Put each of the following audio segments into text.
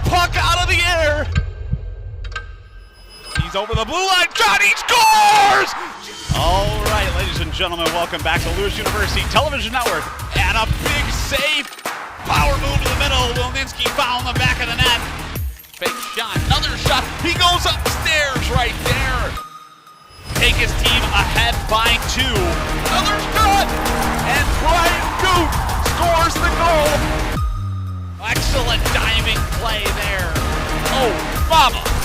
puck out of the air. He's over the blue line. Johnny scores! All right, ladies and gentlemen, welcome back to Lewis University Television Network. And a big save. Power move to the middle. Wilninski found the back of the net. Fake shot. Another shot. He goes upstairs right there. Take his team ahead by 2. Another shot. And Brian Goot scores the goal. Excellent diving play there. Oh, mama.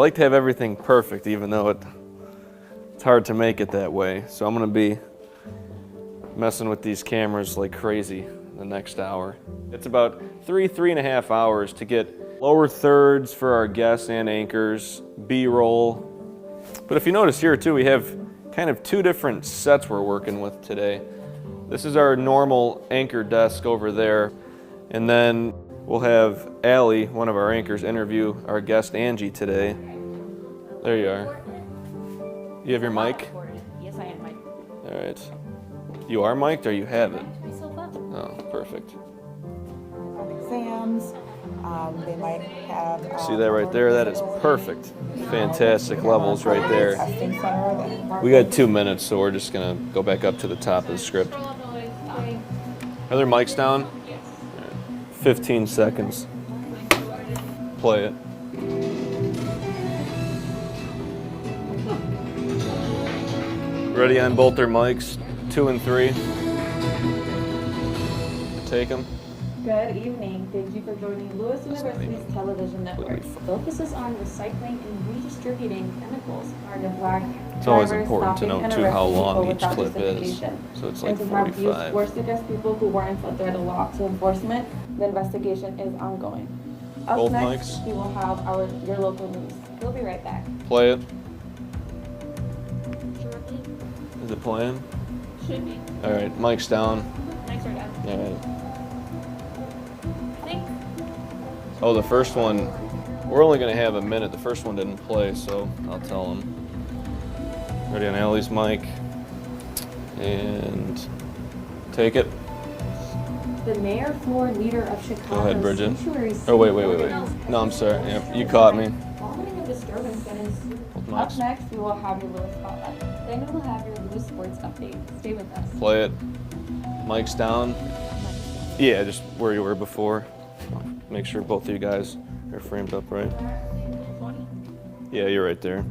like to have everything perfect, even though it's hard to make it that way. So I'm gonna be messing with these cameras like crazy the next hour. It's about 3.5 hours to get lower thirds for our guests and anchors, B-roll. But if you notice here too, we have kind of two different sets we're working with today. This is our normal anchor desk over there. And then we'll have Allie, one of our anchors, interview our guest Angie today. There you are. You have your mic? Yes, I am mic'd. All right. You are mic'd or you have it? Oh, perfect. Exams. They might have. See that right there? That is perfect. Fantastic levels right there. We got 2 minutes, so we're just gonna go back up to the top of the script. Are there mics down? 15 seconds. Play it. Ready on both their mics, 2 and 3. Take them. Good evening. Thank you for joining Lewis University's television network. Focuses on recycling and redistributing chemicals are black. It's always important to know too how long each clip is. So it's like 45. Forced against people who weren't subject to law to enforcement. The investigation is ongoing. Up Both next, mics. we will have your local news. We'll be right back. Play it. Is it playing? Should be. All right, mic's down. Mics are down. All right. Think. Oh, the first one, we're only gonna have a minute. The first one didn't play, so I'll tell them. Ready on Allie's mic. And take it. The mayor floor leader of Chicago. Go ahead, Bridget. Oh, wait. No, I'm sorry. Yeah, you caught me. Following a disturbance that ensued. Both Up mics. next, we will have your Lewis Spotlight. Then we will have your Lewis Sports Update. Stay with us. Play it. Mic's down. Yeah, just where you were before. Make sure both of you guys are framed up right. Yeah, you're right there.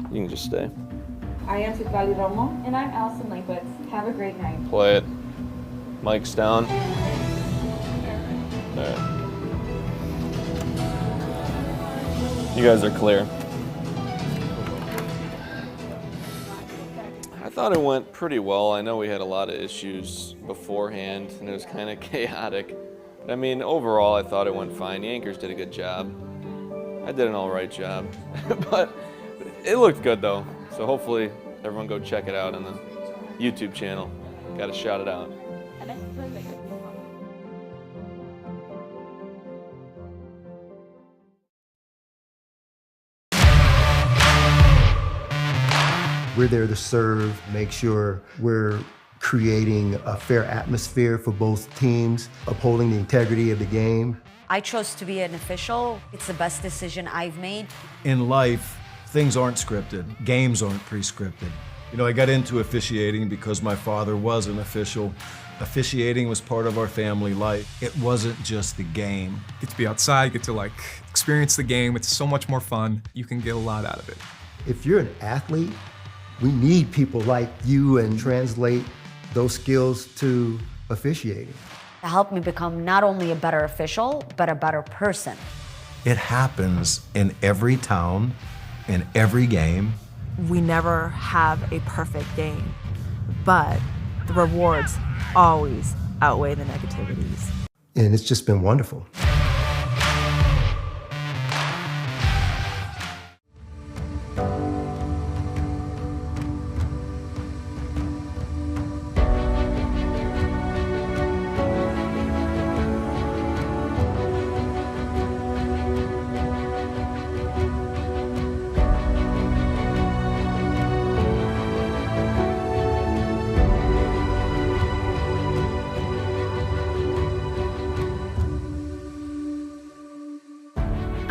You can just stay. I am Citlali Romo. And I'm Allison Lankwitz. Have a great night. Play it. Mic's down. All right. You guys are clear. I thought it went pretty well. I know we had a lot of issues beforehand, and it was kind of chaotic. But I mean, overall, I thought it went fine. The anchors did a good job. I did an all right job. But it looked good, though. So hopefully, everyone go check it out on the YouTube channel. Got to shout it out. We're there to serve, make sure we're creating a fair atmosphere for both teams, upholding the integrity of the game. I chose to be an official. It's the best decision I've made. In life, things aren't scripted. Games aren't pre-scripted. You know, I got into officiating because my father was an official. Officiating was part of our family life. It wasn't just the game. Get to be outside, get to experience the game. It's so much more fun. You can get a lot out of it. If you're an athlete, we need people like you and translate those skills to officiating. It helped me become not only a better official, but a better person. It happens in every town, in every game. We never have a perfect game, but the rewards always outweigh the negativities. And it's just been wonderful.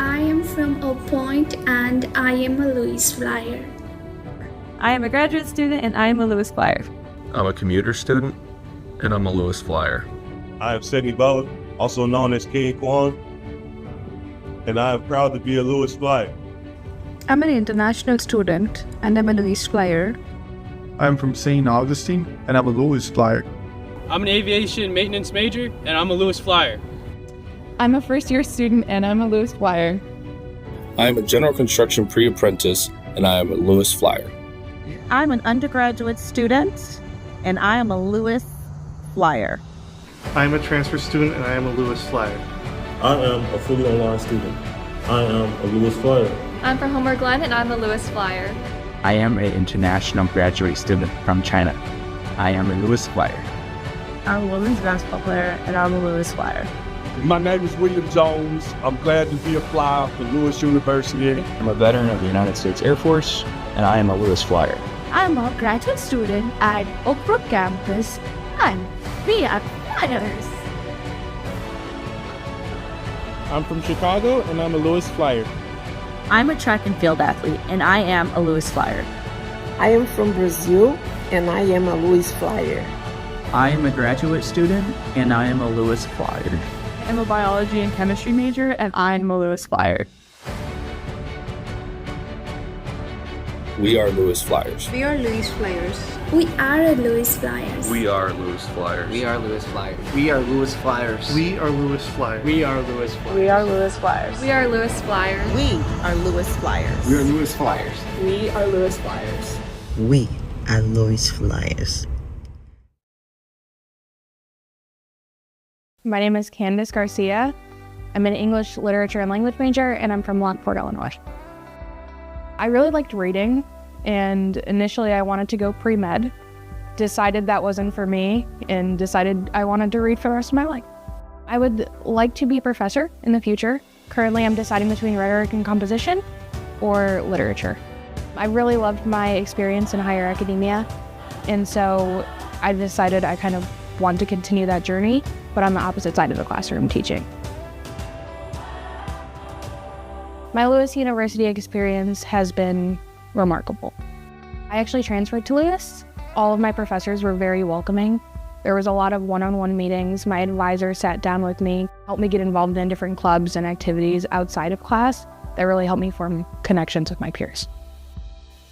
I am from Oak Point and I am a Lewis Flyer. I am a graduate student and I am a Lewis Flyer. I'm a commuter student and I'm a Lewis Flyer. I am Seti Butler, also known as King Kwan, and I am proud to be a Lewis Flyer. I'm an international student and I'm a Lewis Flyer. I'm from St. Augustine and I'm a Lewis Flyer. I'm an aviation maintenance major and I'm a Lewis Flyer. I'm a first-year student and I'm a Lewis Flyer. I am a general construction pre-apprentice, and I am a Lewis Flyer. I'm an undergraduate student, and I am a Lewis Flyer. I'm a transfer student, and I am a Lewis Flyer. I am a fully online student. I am a Lewis Flyer. I'm from Homer Glen, and I'm a Lewis Flyer. I am an international graduate student from China. I am a Lewis Flyer. I'm a women's basketball player, and I'm a Lewis Flyer. My name is William Jones. I'm glad to be a flyer for Lewis University. I'm a veteran of the United States Air Force, and I am a Lewis Flyer. I'm a graduate student at Oak Brook campus, and we are Flyers. I'm from Chicago, and I'm a Lewis Flyer. I'm a track and field athlete, and I am a Lewis Flyer. I am from Brazil, and I am a Lewis Flyer. I am a graduate student, and I am a Lewis Flyer. I'm a biology and chemistry major, and I'm a Lewis Flyer. We are Lewis Flyers. We are Lewis Flyers. We are Lewis Flyers. We are Lewis Flyers. We are Lewis Flyers. We are Lewis Flyers. We are Lewis Flyers. We are Lewis Flyers. We are Lewis Flyers. We are Lewis Flyers. We are Lewis Flyers. We are Lewis Flyers. We are Lewis Flyers. We are Lewis Flyers. My name is Candace Garcia. I'm an English literature and language major, and I'm from Lockport, Illinois. I really liked reading, and initially I wanted to go pre-med. Decided that wasn't for me, and decided I wanted to read for the rest of my life. I would like to be a professor in the future. Currently I'm deciding between rhetoric and composition or literature. I really loved my experience in higher academia, and so I decided I kind of want to continue that journey, but on the opposite side of the classroom teaching. My Lewis University experience has been remarkable. I actually transferred to Lewis. All of my professors were very welcoming. There was a lot of one-on-one meetings. My advisor sat down with me, helped me get involved in different clubs and activities outside of class that really helped me form connections with my peers.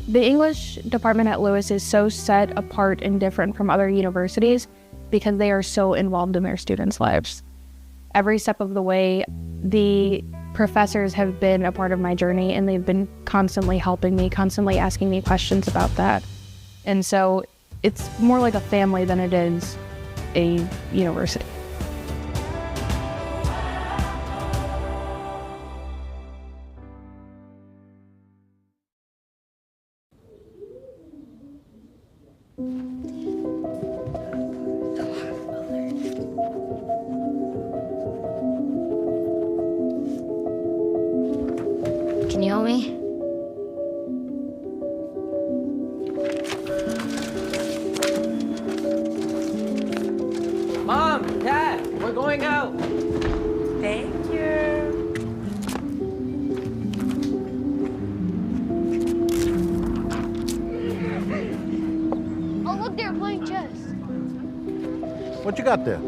The English department at Lewis is so set apart and different from other universities because they are so involved in their students' lives. Every step of the way, the professors have been a part of my journey, and they've been constantly helping me, constantly asking me questions about that. And so it's more like a family than it is a university. Can you help me? Mom, Dad, we're going out. Thank you. Oh, look, they're playing chess. What you got there?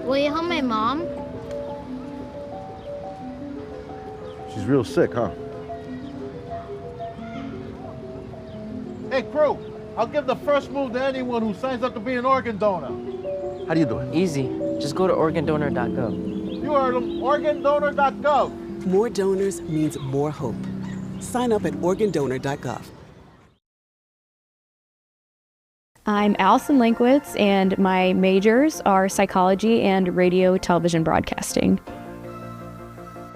Will you help my mom? She's real sick, huh? Hey, crew, I'll give the first move to anyone who signs up to be an organ donor. How do you do it? Easy. Just go to organdonor.gov. You heard them, organdonor.gov. More donors means more hope. Sign up at organdonor.gov. I'm Allison Linkwitz, and my majors are psychology and radio, television broadcasting.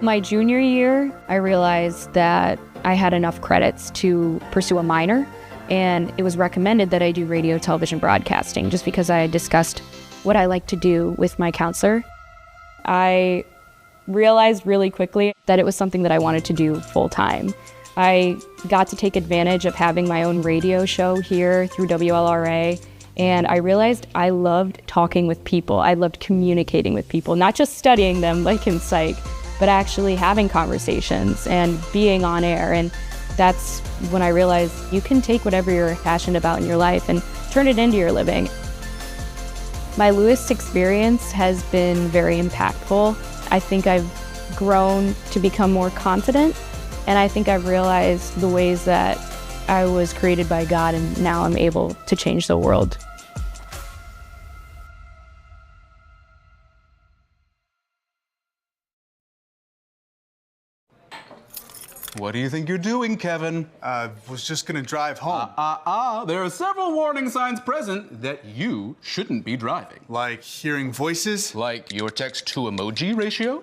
My junior year, I realized that I had enough credits to pursue a minor, and it was recommended that I do radio, television broadcasting just because I had discussed what I like to do with my counselor. I realized really quickly that it was something that I wanted to do full time. I got to take advantage of having my own radio show here through WLRA, and I realized I loved talking with people. I loved communicating with people, not just studying them like in psych, but actually having conversations and being on air. And that's when I realized you can take whatever you're passionate about in your life and turn it into your living. My Lewis experience has been very impactful. I think I've grown to become more confident, and I think I've realized the ways that I was created by God, and now I'm able to change the world. What do you think you're doing, Kevin? Was just gonna drive home. There are several warning signs present that you shouldn't be driving. Like hearing voices? Like your text-to-emoji ratio?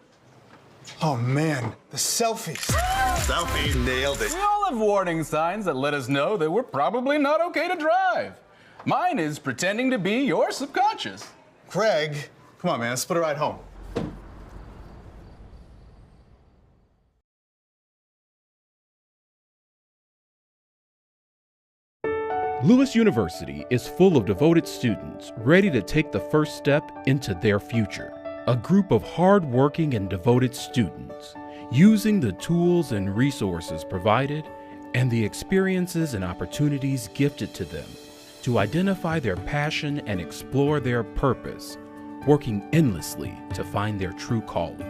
Oh man, the selfies. Selfie, nailed it. We all have warning signs that let us know that we're probably not okay to drive. Mine is pretending to be your subconscious. Craig, come on man, let's split a ride home. Lewis University is full of devoted students ready to take the first step into their future. A group of hard-working and devoted students using the tools and resources provided and the experiences and opportunities gifted to them to identify their passion and explore their purpose, working endlessly to find their true calling.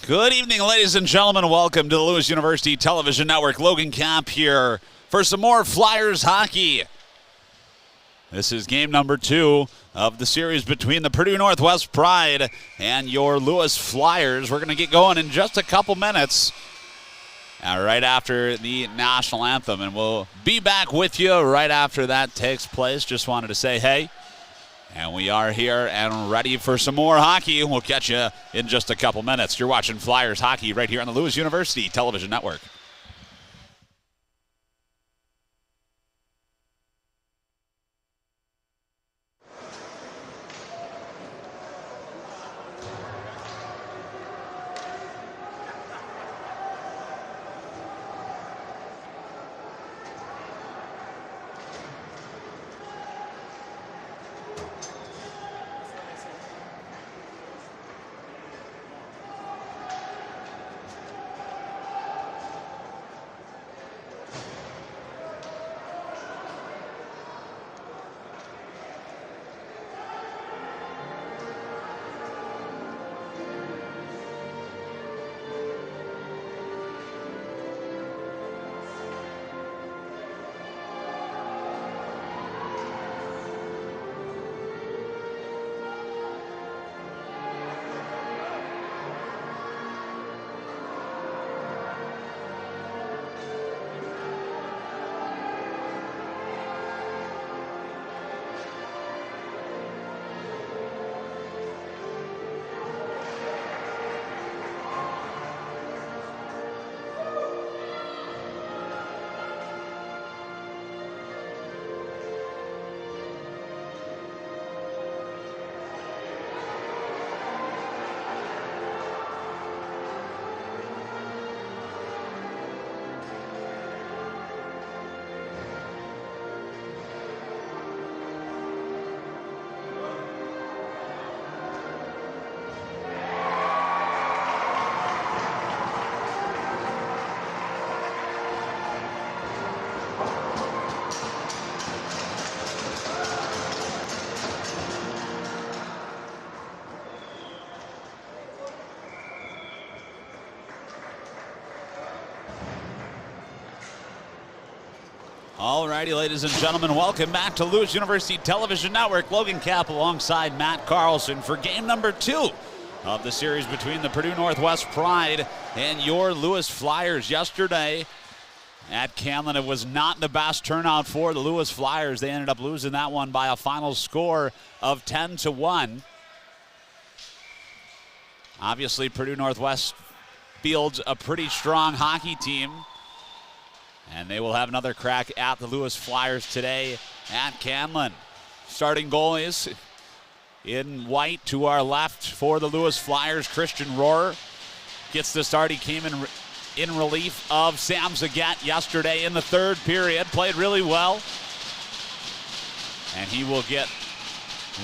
Good evening, ladies and gentlemen. Welcome to the Lewis University Television Network. Logan Camp here for some more Flyers hockey. This is game number 2 of the series between the Purdue Northwest Pride and your Lewis Flyers. We're going to get going in just a couple minutes right after the national anthem, and we'll be back with you right after that takes place. Just wanted to say hey. And we are here and ready for some more hockey. We'll catch you in just a couple minutes. You're watching Flyers hockey right here on the Lewis University Television Network. All righty, ladies and gentlemen, welcome back to Lewis University Television Network. Logan Kapp alongside Matt Carlson for game number 2 of the series between the Purdue Northwest Pride and your Lewis Flyers. Yesterday at Camlin, it was not the best turnout for the Lewis Flyers. They ended up losing that one by a final score of 10-1. Obviously, Purdue Northwest fields a pretty strong hockey team, and they will have another crack at the Lewis Flyers today at Camlin. Starting goalies in white to our left for the Lewis Flyers. Christian Rohrer gets the start. He came in relief of Sam Zagat yesterday in the third period. Played really well. And he will get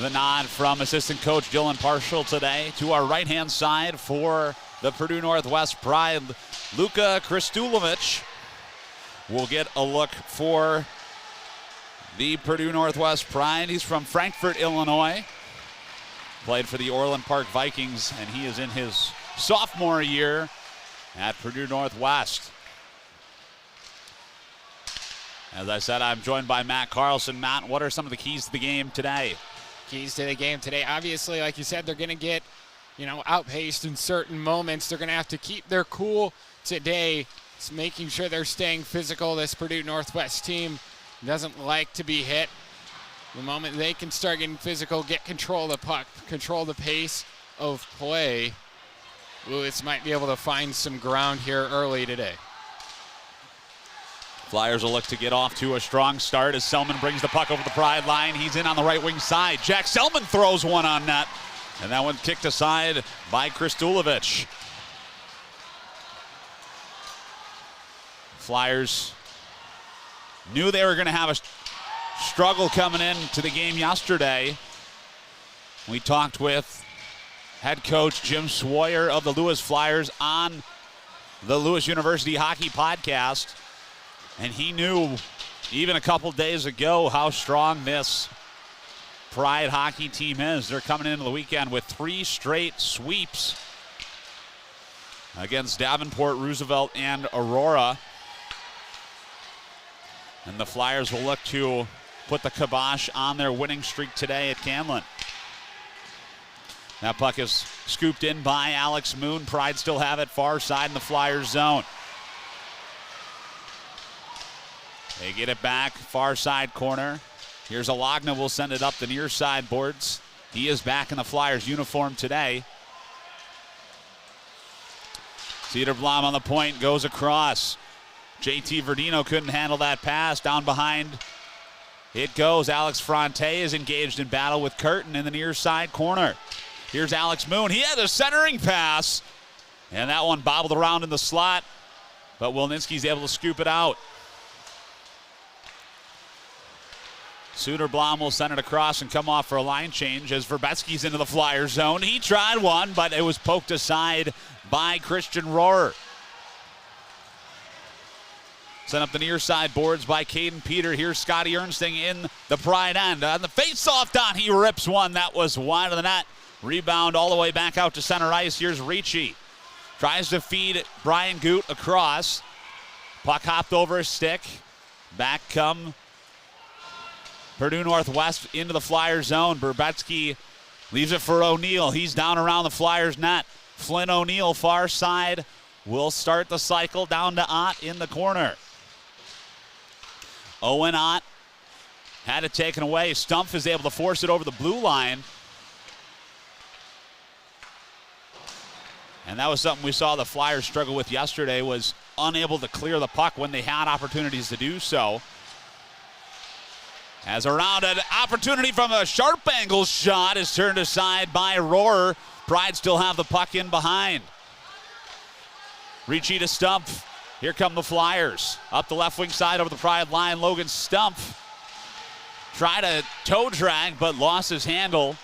the nod from assistant coach Dylan Parshall today. To our right-hand side for the Purdue Northwest Pride, Luka Kristulovic will get a look for the Purdue Northwest Pride. He's from Frankfort, Illinois. Played for the Orland Park Vikings, and he is in his sophomore year at Purdue Northwest. As I said, I'm joined by Matt Carlson. Matt, what are some of the keys to the game today? Keys to the game today, obviously, like you said, they're going to get, outpaced in certain moments. They're going to have to keep their cool today. It's making sure they're staying physical. This Purdue Northwest team doesn't like to be hit. The moment they can start getting physical, get control of the puck, control the pace of play, Lewis might be able to find some ground here early today. Flyers will look to get off to a strong start as Selman brings the puck over the Pride line. He's in on the right wing side. Jack Selman throws one on net, and that one kicked aside by Kristulovic. Flyers knew they were going to have a struggle coming into the game yesterday. We talked with head coach Jim Swoyer of the Lewis Flyers on the Lewis University Hockey Podcast, and he knew even a couple days ago how strong this Pride hockey team is. They're coming into the weekend with 3 straight sweeps against Davenport, Roosevelt, and Aurora. And the Flyers will look to put the kibosh on their winning streak today at Camlin. That puck is scooped in by Alex Moon. Pride still have it far side in the Flyers zone. They get it back, far side corner. Here's Alagna, will send it up the near side boards. He is back in the Flyers uniform today. Cedarblom on the point, goes across. JT Verdino couldn't handle that pass. Down behind it goes. Alex Fronte is engaged in battle with Curtin in the near side corner. Here's Alex Moon. He had a centering pass, and that one bobbled around in the slot, but Wilninski's able to scoop it out. Cedarblom will send it across and come off for a line change as Verbetsky's into the Flyer zone. He tried one, but it was poked aside by Christian Rohrer. Sent up the near side boards by Caden Peter. Here's Scotty Ernsting in the Pride end. On the face-off dot, he rips one. That was wide of the net. Rebound all the way back out to center ice. Here's Ricci. Tries to feed Brian Goot across. Puck hopped over a stick. Back come Purdue Northwest into the Flyer zone. Verbetsky leaves it for O'Neill. He's down around the Flyers net. Flynn O'Neill, far side, will start the cycle down to Ott in the corner. Owen Ott had it taken away. Stumpf is able to force it over the blue line. And that was something we saw the Flyers struggle with yesterday, was unable to clear the puck when they had opportunities to do so. As around an opportunity from a sharp angle shot is turned aside by Rohrer. Pride still have the puck in behind. Ricci to Stumpf. Here come the Flyers. Up the left wing side over the Pride line. Logan Stumpf tried a toe drag but lost his handle.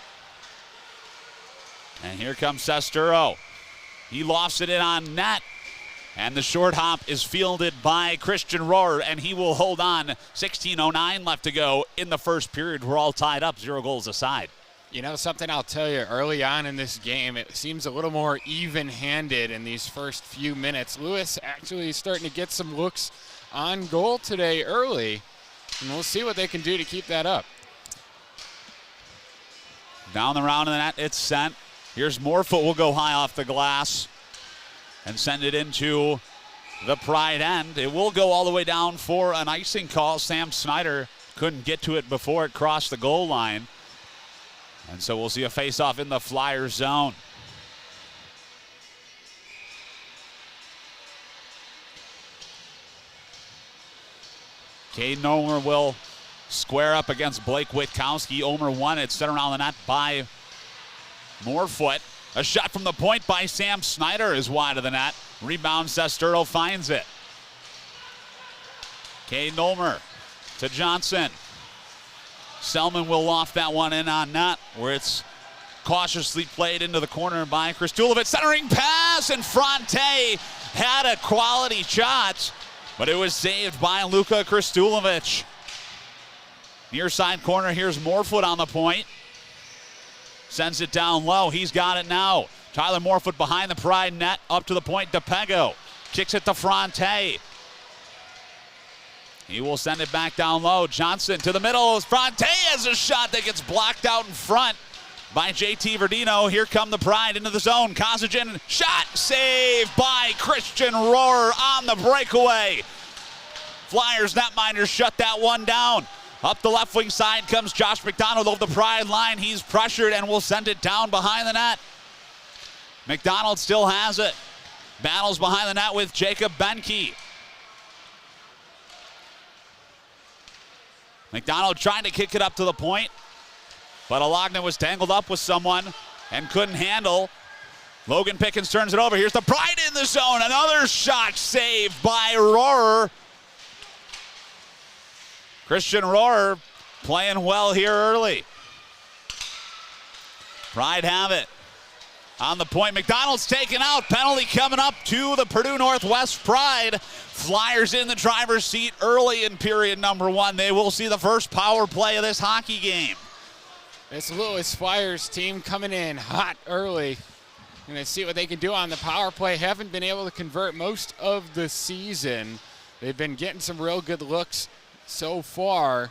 And here comes Sestero. He lofts it in on net. And the short hop is fielded by Christian Rohrer, and he will hold on. 16:09 left to go in the first period. We're all tied up, 0 goals aside. You know something I'll tell you, early on in this game, it seems a little more even-handed in these first few minutes. Lewis actually starting to get some looks on goal today early. And we'll see what they can do to keep that up. Down the round of the net, it's sent. Here's Morfoot will go high off the glass and send it into the Pride end. It will go all the way down for an icing call. Sam Snyder couldn't get to it before it crossed the goal line. And so we'll see a face-off in the Flyers zone. Caden Omer will square up against Blake Witkowski. Omer won it, set around the net by Morefoot. A shot from the point by Sam Snyder is wide of the net. Rebound, Sestero finds it. Caden Omer to Johnson. Selman will loft that one in on net, where it's cautiously played into the corner by Kristulovic. Centering pass, and Fronte had a quality shot, but it was saved by Luka Kristulovic. Near side corner, here's Morefoot on the point. Sends it down low. He's got it now. Tyler Morefoot behind the Pride net, up to the point. DePego kicks it to Fronte. He will send it back down low. Johnson to the middle. Fronte has a shot that gets blocked out in front by JT Verdino. Here come the Pride into the zone. Kozagin, shot saved by Christian Rohrer on the breakaway. Flyers netminders shut that one down. Up the left wing side comes Josh McDonald over the Pride line. He's pressured and will send it down behind the net. McDonald still has it. Battles behind the net with Jacob Benke. McDonald trying to kick it up to the point, but Alagna was tangled up with someone and couldn't handle. Logan Pickens turns it over. Here's the Pride in the zone. Another shot saved by Rohrer. Christian Rohrer playing well here early. Pride have it. On the point, McDonald's taken out. Penalty coming up to the Purdue Northwest Pride. Flyers in the driver's seat early in period number one. They will see the first power play of this hockey game. This Lewis Flyers team coming in hot early. Going to see what they can do on the power play. Haven't been able to convert most of the season. They've been getting some real good looks so far.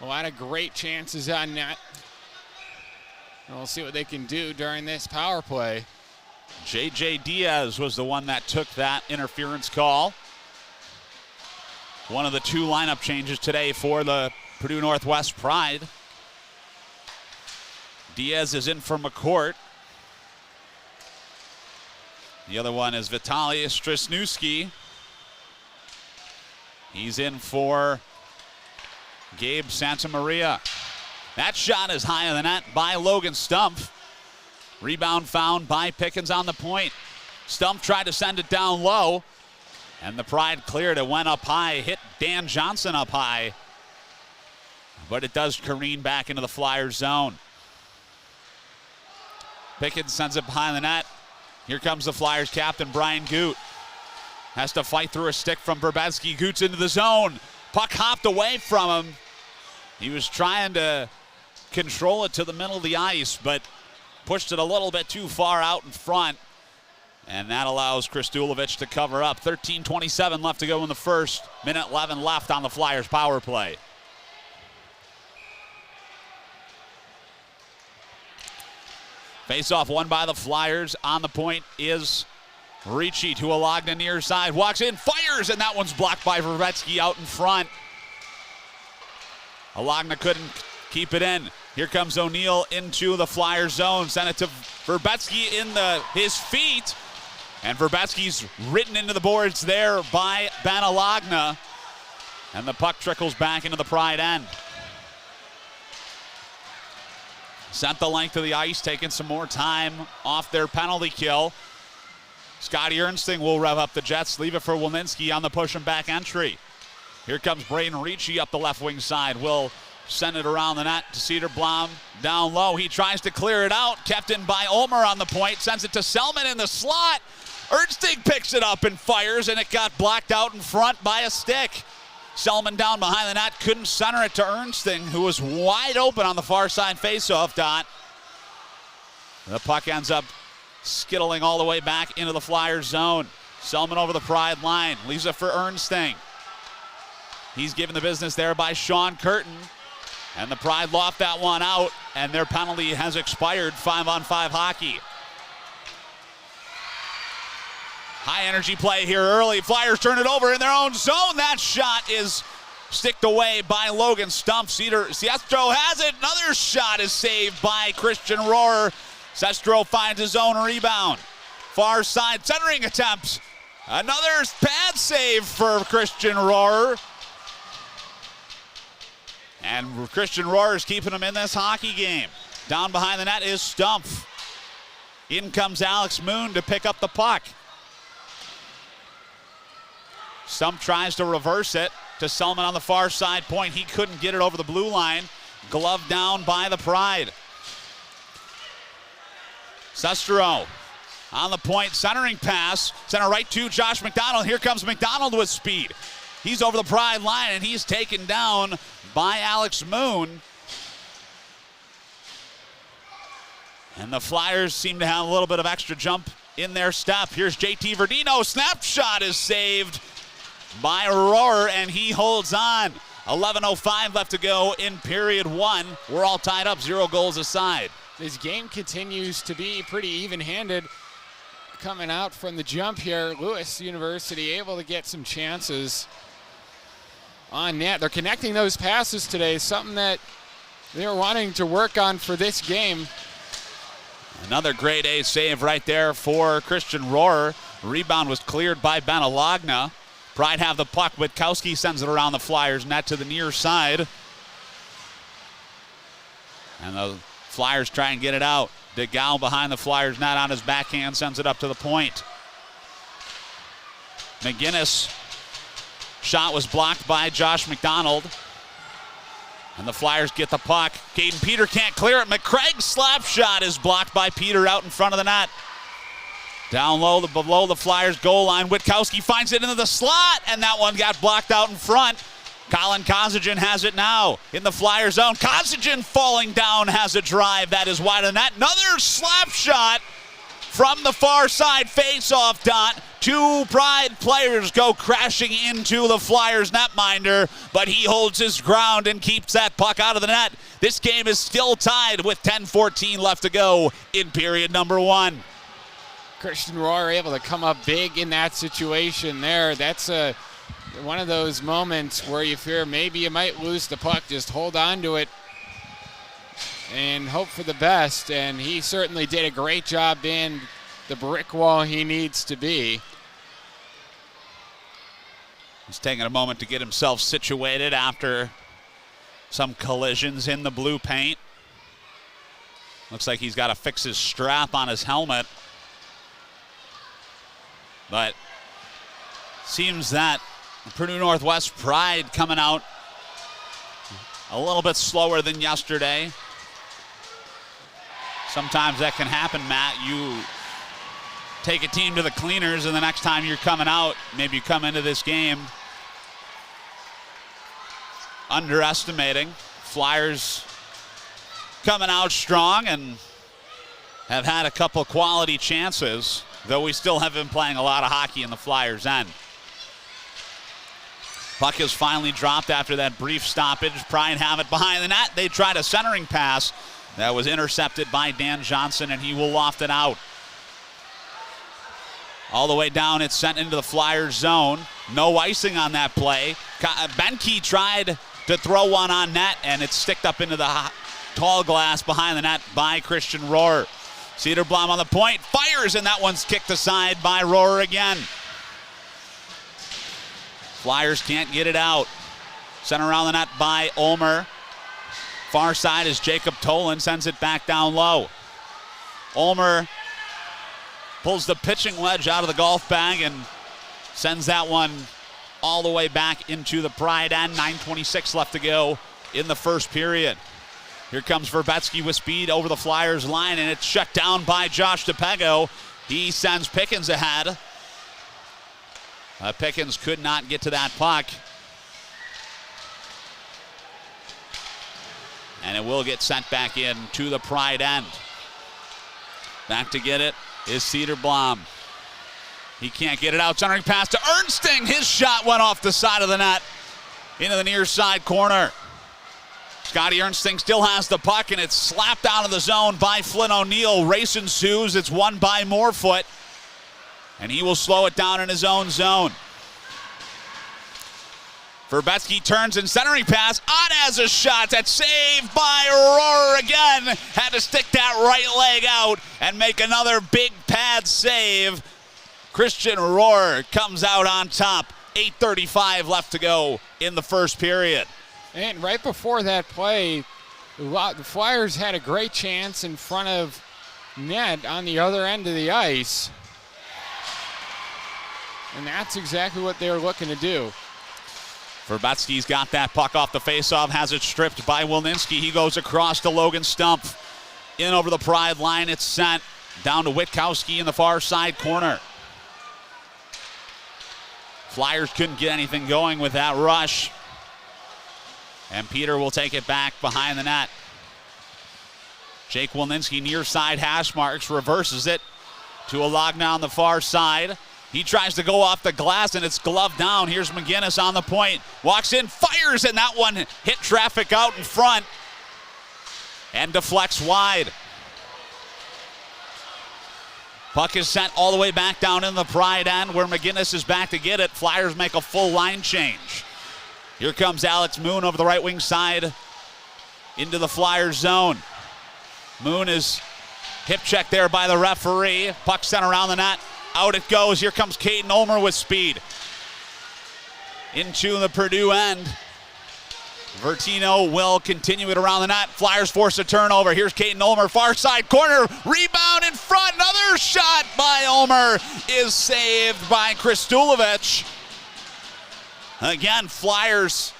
A lot of great chances on net. And we'll see what they can do during this power play. J.J. Diaz was the one that took that interference call. One of the two lineup changes today for the Purdue Northwest Pride. Diaz is in for McCourt. The other one is Vitaly Strisnewski. He's in for Gabe Santamaria. That shot is high in the net by Logan Stumpf. Rebound found by Pickens on the point. Stumpf tried to send it down low, and the Pride cleared. It went up high, hit Dan Johnson up high, but it does careen back into the Flyers zone. Pickens sends it behind the net. Here comes the Flyers captain, Brian Goot. Has to fight through a stick from Verbetsky. Goot's into the zone. Puck hopped away from him. He was trying to control it to the middle of the ice, but pushed it a little bit too far out in front. And that allows Kristulovic to cover up. 13:27 left to go in the first. Minute 11 left on the Flyers power play. Face-off won by the Flyers. On the point is Ricci to Alagna near side. Walks in, fires, and that one's blocked by Verbetsky out in front. Alagna couldn't keep it in. Here comes O'Neill into the Flyer zone. Sent it to Verbetsky in his feet. And Verbetsky's ridden into the boards there by Ben Alagna. And the puck trickles back into the Pride end. Sent the length of the ice, taking some more time off their penalty kill. Scotty Ernsting will rev up the Jets, leave it for Wilminski on the push and back entry. Here comes Braden Ricci up the left wing side. Will send it around the net to Cedarblom down low. He tries to clear it out. Kept in by Ulmer on the point. Sends it to Selman in the slot. Ernsting picks it up and fires, and it got blocked out in front by a stick. Selman down behind the net. Couldn't center it to Ernsting, who was wide open on the far side faceoff dot. The puck ends up skittling all the way back into the Flyers zone. Selman over the Pride line. Leaves it for Ernsting. He's given the business there by Sean Curtin. And the Pride loft that one out, and their penalty has expired. 5-on-5 hockey. High energy play here early. Flyers turn it over in their own zone. That shot is sticked away by Logan Stump. Sestro has it. Another shot is saved by Christian Rohrer. Sestro finds his own rebound. Far side centering attempt. Another pad save for Christian Rohrer. And Christian Rohrer is keeping him in this hockey game. Down behind the net is Stump. In comes Alex Moon to pick up the puck. Stump tries to reverse it to Selman on the far side point. He couldn't get it over the blue line. Glove down by the Pride. Sestro on the point, centering pass. Center right to Josh McDonald. Here comes McDonald with speed. He's over the Pride line, and he's taken down by Alex Moon. And the Flyers seem to have a little bit of extra jump in their step. Here's JT Verdino. Snapshot is saved by Rohrer, and he holds on. 11:05 left to go in period one. We're all tied up, 0 goals aside. This game continues to be pretty even-handed. Coming out from the jump here, Lewis University able to get some chances on net. They're connecting those passes today, something that they're wanting to work on for this game. Another grade A save right there for Christian Rohrer. Rebound was cleared by Benalagna. Pride have the puck. Witkowski sends it around the Flyers net to the near side. And the Flyers try and get it out. DeGao behind the Flyers net on his backhand, sends it up to the point. McGinnis. Shot was blocked by Josh McDonald. And the Flyers get the puck. Caden Peter can't clear it. McCraig's slap shot is blocked by Peter out in front of the net. Down low, below the Flyers goal line. Witkowski finds it into the slot, and that one got blocked out in front. Colin Kozagin has it now in the Flyer zone. Kozagin falling down has a drive that is wide of the net. Another slap shot from the far side face-off dot. 2 Pride players go crashing into the Flyers netminder, but he holds his ground and keeps that puck out of the net. This game is still tied with 10:14 left to go in period number one. Christian Rohrer able to come up big in that situation there. That's one of those moments where you fear maybe you might lose the puck. Just hold on to it and hope for the best. And he certainly did a great job being the brick wall he needs to be. He's taking a moment to get himself situated after some collisions in the blue paint. Looks like he's got to fix his strap on his helmet. But seems that Purdue Northwest Pride coming out a little bit slower than yesterday. Sometimes that can happen, Matt. You take a team to the cleaners, and the next time you're coming out, maybe you come into this game underestimating. Flyers coming out strong and have had a couple quality chances, though we still have been playing a lot of hockey in the Flyers' end. Puck is finally dropped after that brief stoppage. Pride have it behind the net. They tried a centering pass that was intercepted by Dan Johnson, and he will loft it out. All the way down, it's sent into the Flyers zone. No icing on that play. Benke tried to throw one on net, and it's sticked up into the tall glass behind the net by Christian Rohrer. Cedarblom on the point, fires, and that one's kicked aside by Rohrer again. Flyers can't get it out. Sent around the net by Ulmer. Far side is Jacob Tolan, sends it back down low. Ulmer pulls the pitching wedge out of the golf bag and sends that one all the way back into the Pride end. 9:26 left to go in the first period. Here comes Verbetsky with speed over the Flyers line, and it's shut down by Josh DePego. He sends Pickens ahead. Pickens could not get to that puck. And it will get sent back in to the Pride end. Back to get it is Cedarblom. He can't get it out. Centering pass to Ernsting. His shot went off the side of the net. into the near side corner. Scotty Ernsting still has the puck, and it's slapped out of the zone by Flynn O'Neill. Race ensues. It's won by Morefoot, and he will slow it down in his own zone. Verbetsky turns and centering pass. On as a shot. That's saved by Rohrer again. Had to stick that right leg out and make another big pad save. Christian Rohrer comes out on top. 8:35 left to go in the first period. And right before that play, the Flyers had a great chance in front of net on the other end of the ice. And that's exactly what they were looking to do. Verbetsky's got that puck off the faceoff, has it stripped by Wilninski. He goes across to Logan Stumpf. In over the Pride line, it's sent down to Witkowski in the far side corner. Flyers couldn't get anything going with that rush. And Peter will take it back behind the net. Jake Wilninski near side hash marks, reverses it to Alagna on the far side. He tries to go off the glass, and it's gloved down. Here's McGinnis on the point. Walks in, fires, and that one hit traffic out in front and deflects wide. Puck is sent all the way back down in the Pride end where McGinnis is back to get it. Flyers make a full line change. Here comes Alex Moon over the right wing side into the Flyers zone. Moon is hip checked there by the referee. Puck sent around the net. Out it goes. Here comes Caden Ulmer with speed. Into the Purdue end. Vertino will continue it around the net. Flyers force a turnover. Here's Caden Ulmer, far side corner. Rebound in front. Another shot by Ulmer is saved by Kristulovic. Again, Flyers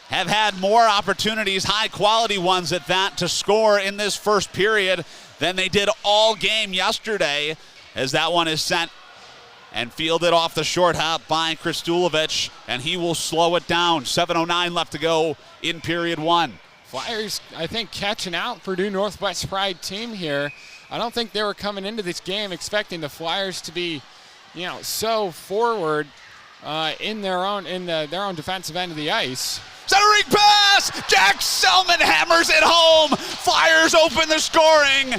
have had more opportunities, high quality ones at that, to score in this first period than they did all game yesterday, as that one is sent and fielded off the short hop by Kristulovic, and he will slow it down. 7:09 left to go in period one. Flyers, I think, catching out Purdue Northwest Pride team here. I don't think they were coming into this game expecting the Flyers to be, so forward in their own defensive end of the ice. Centering pass! Jack Selman hammers it home. Flyers open the scoring.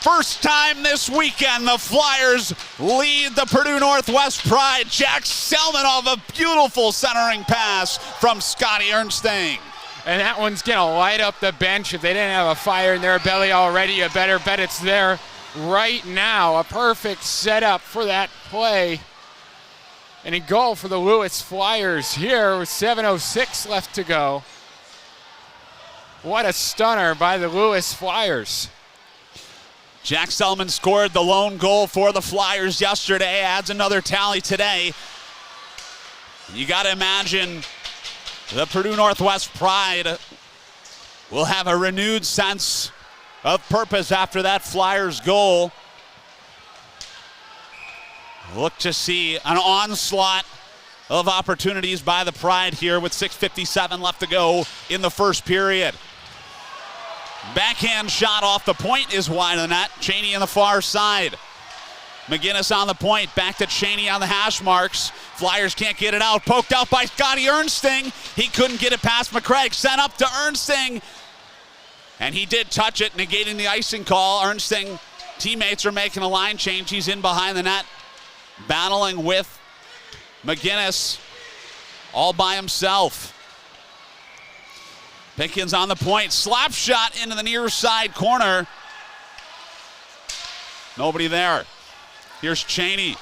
First time this weekend, the Flyers lead the Purdue Northwest Pride. Jack Selman off a beautiful centering pass from Scotty Ernsting. And that one's going to light up the bench. If they didn't have a fire in their belly already, you better bet it's there right now. A perfect setup for that play. And a goal for the Lewis Flyers here with 7:06 left to go. What a stunner by the Lewis Flyers. Jack Selman scored the lone goal for the Flyers yesterday, adds another tally today. You got to imagine the Purdue Northwest Pride will have a renewed sense of purpose after that Flyers goal. Look to see an onslaught of opportunities by the Pride here with 6:57 left to go in the first period. Backhand shot off the point is wide of the net. Cheney on the far side. McGinnis on the point. Back to Cheney on the hash marks. Flyers can't get it out. Poked out by Scotty Ernsting. He couldn't get it past McCraig. Sent up to Ernsting. And he did touch it, negating the icing call. Ernsting, teammates are making a line change. He's in behind the net, battling with McGinnis all by himself. Pickens on the point. Slap shot into the near side corner. Nobody there. Here's Cheney.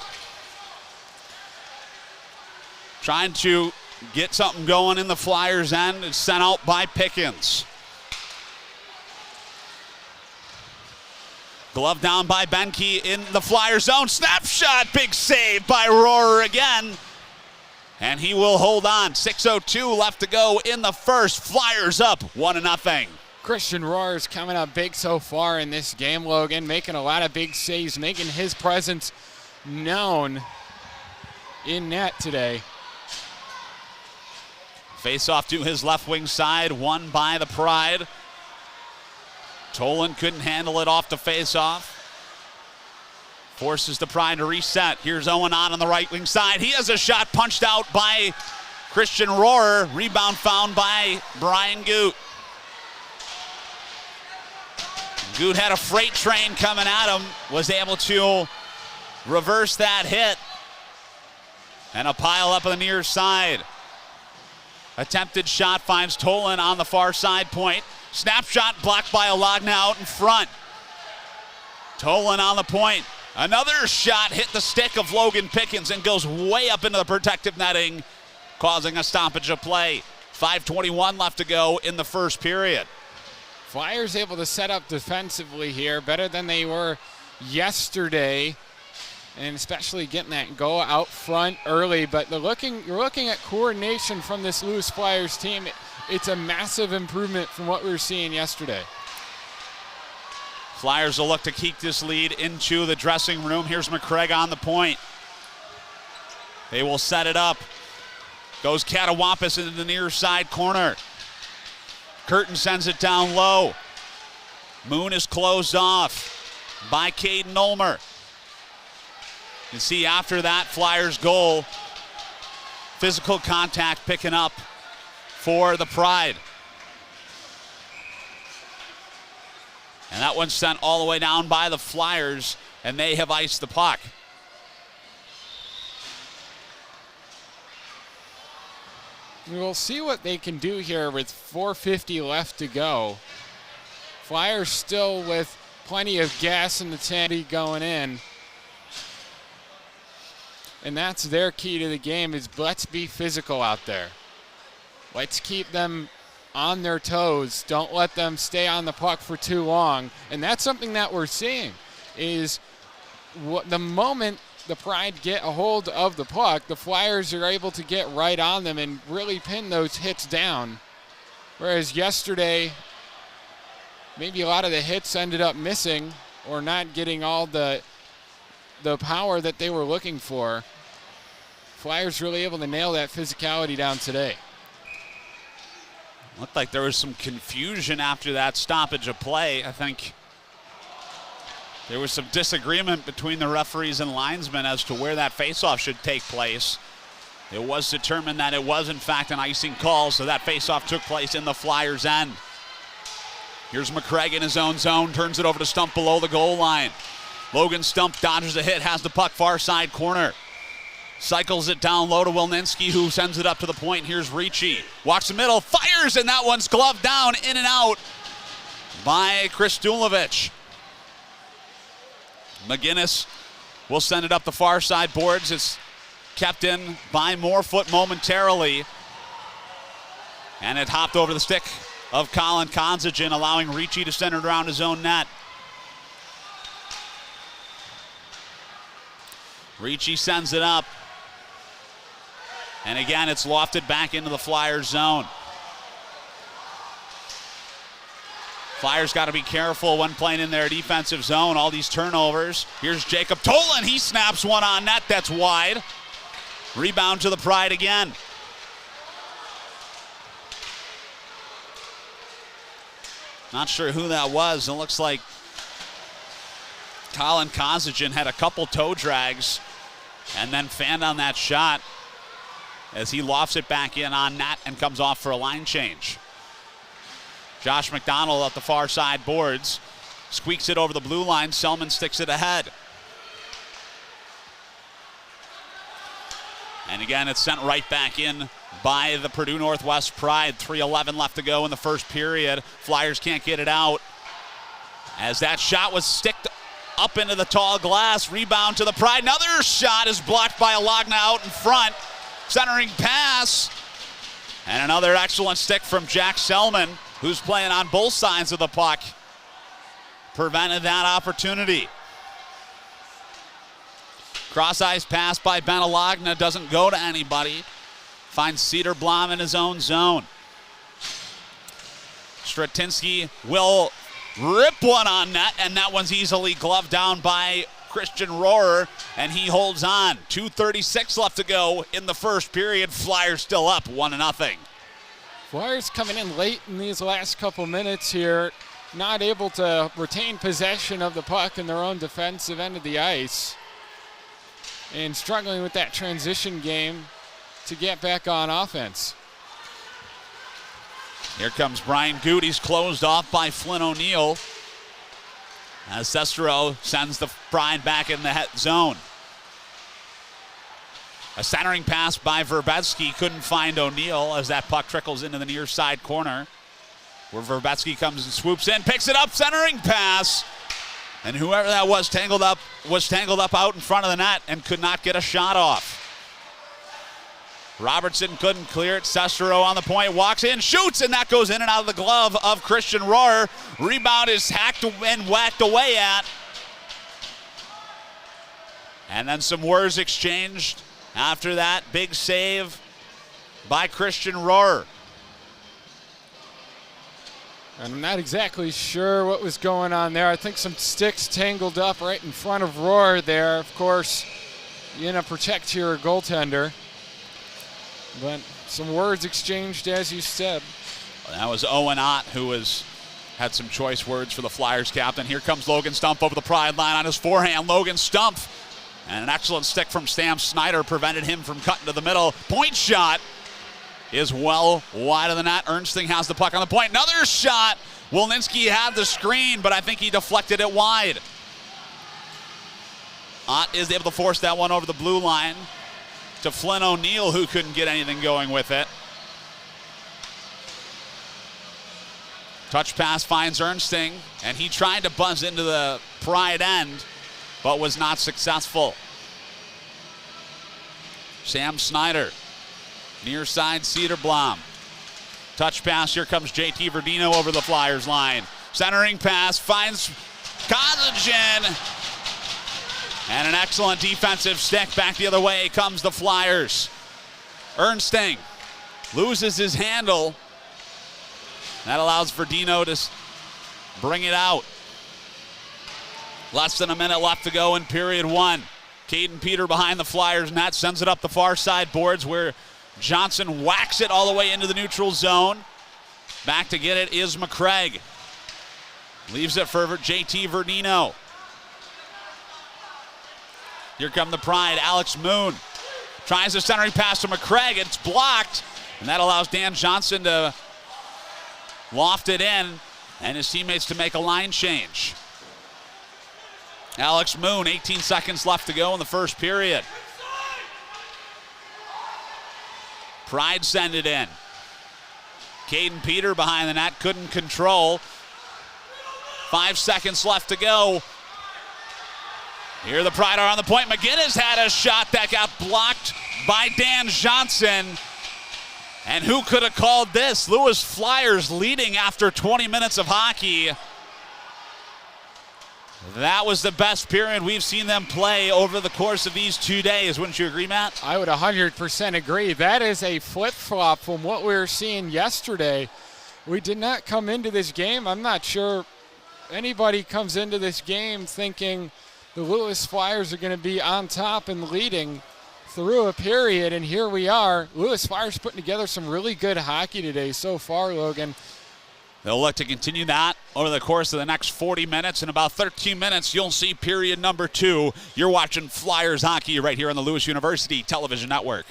Trying to get something going in the Flyers' end. It's sent out by Pickens. Glove down by Benke in the Flyers' zone. Snapshot. Big save by Rohrer again. And he will hold on. 6:02 left to go in the first. Flyers up 1-0. Christian Rohrer's coming up big so far in this game, Logan, making a lot of big saves, making his presence known in net today. Face off to his left wing side, won by the Pride. Tolan couldn't handle it off the face off. Forces the Pride to reset. Here's Owen on the right wing side. He has a shot punched out by Christian Rohrer, rebound found by Brian Goot. Goot had a freight train coming at him, was able to reverse that hit. And a pile up on the near side. Attempted shot finds Tolan on the far side point. Snapshot blocked by Alagna out in front. Tolan on the point. Another shot hit the stick of Logan Pickens and goes way up into the protective netting, causing a stoppage of play. 5:21 left to go in the first period. Flyers able to set up defensively here better than they were yesterday, and especially getting that goal out front early. But you're looking at coordination from this Lewis Flyers team. It's a massive improvement from what we were seeing yesterday. Flyers will look to keep this lead into the dressing room. Here's McCraig on the point. They will set it up. Goes Katawampus into the near side corner. Curtin sends it down low. Moon is closed off by Caden Ulmer. You see after that Flyers goal, physical contact picking up for the Pride. And that one's sent all the way down by the Flyers, and they have iced the puck. We'll see what they can do here with 4:50 left to go. Flyers still with plenty of gas in the tank going in. And that's their key to the game, is let's be physical out there. Let's keep them on their toes. Don't let them stay on the puck for too long. And that's something that we're seeing, is the moment the Pride get a hold of the puck, the Flyers are able to get right on them and really pin those hits down. Whereas yesterday, maybe a lot of the hits ended up missing or not getting all the power that they were looking for. Flyers really able to nail that physicality down today. Looked like there was some confusion after that stoppage of play. I think there was some disagreement between the referees and linesmen as to where that faceoff should take place. It was determined that it was in fact an icing call, so that faceoff took place in the Flyers' end. Here's McCraig in his own zone, turns it over to Stump below the goal line. Logan Stump dodges a hit, has the puck far side corner. Cycles it down low to Wilninski, who sends it up to the point. Here's Ricci. Walks the middle, fires, and that one's gloved down, in and out by Kristulovic. McGinnis will send it up the far side boards. It's kept in by Morefoot momentarily. And it hopped over the stick of Colin Konzagin, allowing Ricci to send it around his own net. Ricci sends it up. And again, it's lofted back into the Flyers zone. Flyers got to be careful when playing in their defensive zone. All these turnovers. Here's Jacob Tolan. He snaps one on net. That's wide. Rebound to the Pride again. Not sure who that was. It looks like Colin Konzagin had a couple toe drags and then fanned on that shot as he lofts it back in on net and comes off for a line change. Josh McDonald at the far side boards. Squeaks it over the blue line. Selman sticks it ahead. And again, it's sent right back in by the Purdue Northwest Pride. 3:11 left to go in the first period. Flyers can't get it out, as that shot was sticked up into the tall glass. Rebound to the Pride. Another shot is blocked by Alagna out in front. Centering pass. And another excellent stick from Jack Selman, who's playing on both sides of the puck. Prevented that opportunity. Cross-ice pass by Ben Alagna doesn't go to anybody. Finds Cedar Blom in his own zone. Stratinsky will rip one on net, and that one's easily gloved down by Christian Rohrer, and he holds on. 2:36 left to go in the first period. Flyers still up 1-0. Flyers coming in late in these last couple minutes here, not able to retain possession of the puck in their own defensive end of the ice, and struggling with that transition game. to get back on offense. Here comes Brian Goode. He's closed off by Flynn O'Neill as Cestro sends the Pride back in the zone. A centering pass by Verbetsky. Couldn't find O'Neill as that puck trickles into the near side corner, where Verbetsky comes and swoops in, picks it up, centering pass. And whoever that was tangled up out in front of the net and could not get a shot off. Robertson couldn't clear it. Cestro on the point, walks in, shoots, and that goes in and out of the glove of Christian Rohrer. Rebound is hacked and whacked away at. And then some words exchanged after that. Big save by Christian Rohrer. I'm not exactly sure what was going on there. I think some sticks tangled up right in front of Rohrer there. Of course, you're going to protect your goaltender. But some words exchanged, as you said. Well, that was Owen Ott, who had some choice words for the Flyers captain. Here comes Logan Stumpf over the Pride line on his forehand. Logan Stumpf, and an excellent stick from Sam Snyder prevented him from cutting to the middle. Point shot is well wide of the net. Ernsting has the puck on the point. Another shot. Wolninski had the screen, but I think he deflected it wide. Ott is able to force that one over the blue line to Flynn O'Neill, who couldn't get anything going with it. Touch pass finds Ernsting, and he tried to buzz into the Pride end, but was not successful. Sam Snyder, near side Cederblom. Touch pass, here comes JT Verdino over the Flyers line. Centering pass finds Kozagin. And an excellent defensive stick. Back the other way comes the Flyers. Ernsting loses his handle. That allows Verdino to bring it out. Less than a minute left to go in period one. Caden Peter behind the Flyers net, sends it up the far side boards where Johnson whacks it all the way into the neutral zone. Back to get it is McCraig. Leaves it for JT Verdino. Here come the Pride. Alex Moon tries a centering pass to McCraig. It's blocked, and that allows Dan Johnson to loft it in and his teammates to make a line change. Alex Moon, 18 seconds left to go in the first period. Pride send it in. Caden Peter behind the net, couldn't control. 5 seconds left to go. Here the Pride are on the point. McGinnis had a shot that got blocked by Dan Johnson. And who could have called this? Lewis Flyers leading after 20 minutes of hockey. That was the best period we've seen them play over the course of these 2 days. Wouldn't you agree, Matt? I would 100% agree. That is a flip-flop from what we were seeing yesterday. We did not come into this game. I'm not sure anybody comes into this game thinking the Lewis Flyers are going to be on top and leading through a period, and here we are. Lewis Flyers putting together some really good hockey today so far, Logan. They'll look to continue that over the course of the next 40 minutes. In about 13 minutes, you'll see period number 2. You're watching Flyers hockey right here on the Lewis University Television Network.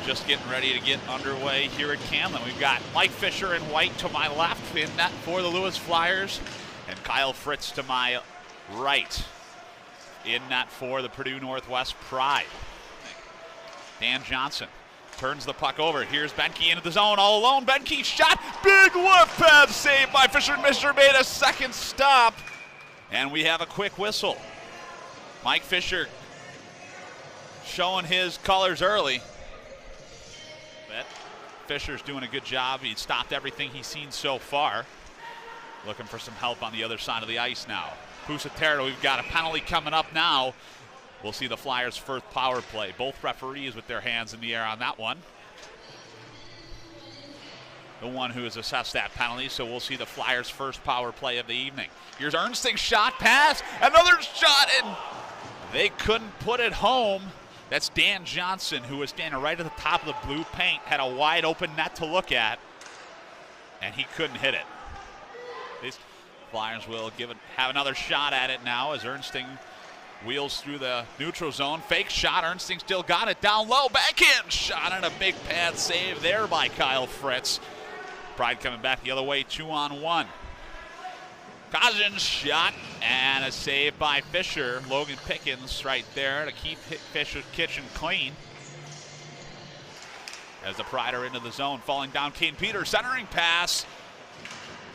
Just getting ready to get underway here at Camden. We've got Mike Fisher in white to my left in net for the Lewis Flyers, and Kyle Fritz to my right in net for the Purdue Northwest Pride. Dan Johnson turns the puck over. Here's Benke into the zone all alone. Benke shot, big left pad save by Fisher. Fisher made a second stop, and we have a quick whistle. Mike Fisher showing his colors early. Fisher's doing a good job. He stopped everything he's seen so far. Looking for some help on the other side of the ice now. Pusatero, we've got a penalty coming up now. We'll see the Flyers' first power play. Both referees with their hands in the air on that one. The one who has assessed that penalty, so we'll see the Flyers' first power play of the evening. Here's Ernsting's shot, pass, another shot, and they couldn't put it home. That's Dan Johnson, who was standing right at the top of the blue paint, had a wide open net to look at, and he couldn't hit it. These Flyers will have another shot at it now as Ernsting wheels through the neutral zone. Fake shot. Ernsting still got it down low. Backhand shot and a big pad save there by Kyle Fritz. Pride coming back the other way, 2-on-1. Cosin's shot and a save by Fisher. Logan Pickens right there to keep Fisher's kitchen clean. As the Pride are into the zone, falling down Kane Peters, centering pass.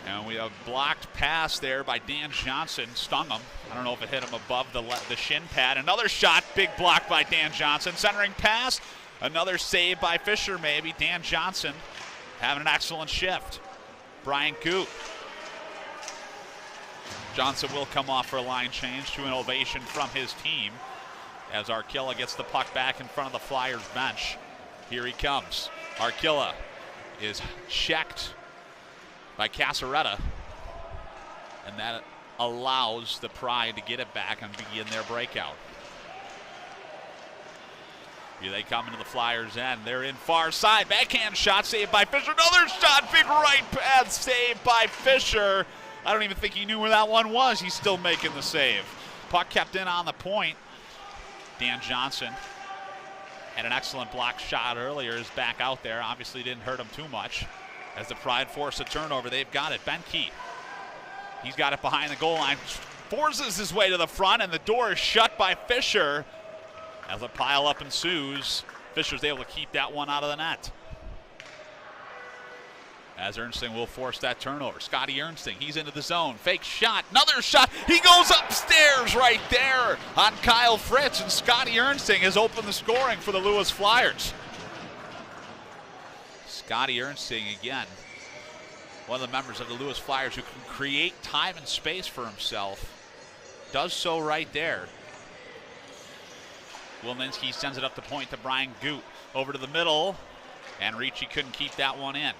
And we have blocked pass there by Dan Johnson, stung him. I don't know if it hit him above the shin pad. Another shot, big block by Dan Johnson. Centering pass, another save by Fisher maybe. Dan Johnson having an excellent shift. Brian Goot. Johnson will come off for a line change to an ovation from his team as Arkilla gets the puck back in front of the Flyers bench. Here he comes. Arkilla is checked by Casaretta, and that allows the Pride to get it back and begin their breakout. Here they come into the Flyers' end. They're in far side. Backhand shot saved by Fisher. Another shot, big right pad saved by Fisher. I don't even think he knew where that one was. He's still making the save. Puck kept in on the point. Dan Johnson had an excellent block shot earlier. Is back out there. Obviously didn't hurt him too much. As the Pride force a turnover, they've got it. Benke, he's got it behind the goal line. Forces his way to the front, and the door is shut by Fisher. As a pile-up ensues, Fisher's able to keep that one out of the net. As Ernsting will force that turnover. Scotty Ernsting, he's into the zone. Fake shot, another shot. He goes upstairs right there on Kyle Fritz, and Scotty Ernsting has opened the scoring for the Lewis Flyers. Scotty Ernsting, again, one of the members of the Lewis Flyers who can create time and space for himself, does so right there. Wilminski sends it up the point to Brian Goot. Over to the middle, and Ricci couldn't keep that one in.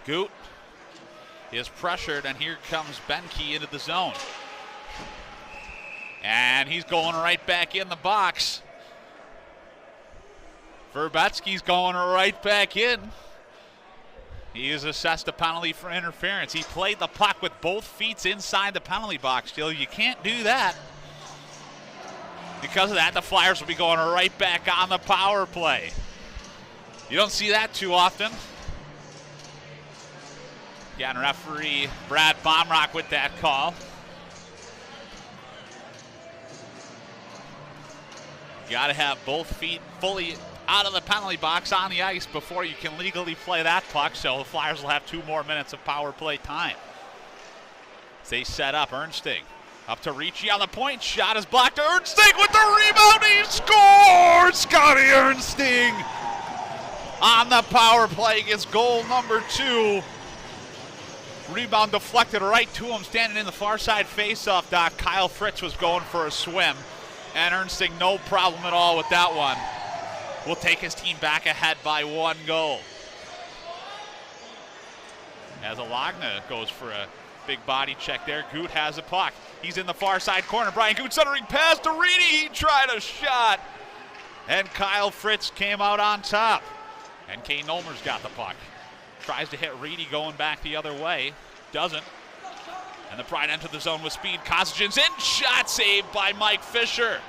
Goot is pressured, and here comes Benke into the zone. And he's going right back in the box. Verbetsky's going right back in. He is assessed a penalty for interference. He played the puck with both feet inside the penalty box. Still, you can't do that. Because of that, the Flyers will be going right back on the power play. You don't see that too often. Again, referee Brad Bomrock with that call. You got to have both feet fully out of the penalty box on the ice before you can legally play that puck, so the Flyers will have 2 more minutes of power play time. As they set up, Ernsting up to Ricci on the point. Shot is blocked. Ernsting with the rebound. He scores! Scotty Ernsting on the power play gets goal number 2. Rebound deflected right to him, standing in the far side faceoff dot. Kyle Fritz was going for a swim, and Ernsting no problem at all with that one. Will take his team back ahead by 1 goal. As Alagna goes for a big body check there. Goot has a puck. He's in the far side corner. Brian Goot centering pass to Reedy. He tried a shot, and Kyle Fritz came out on top. And Kane Nomer's got the puck. Tries to hit Reedy going back the other way. Doesn't. And the Pride enter the zone with speed. Kosagin's in. Shot saved by Mike Fisher.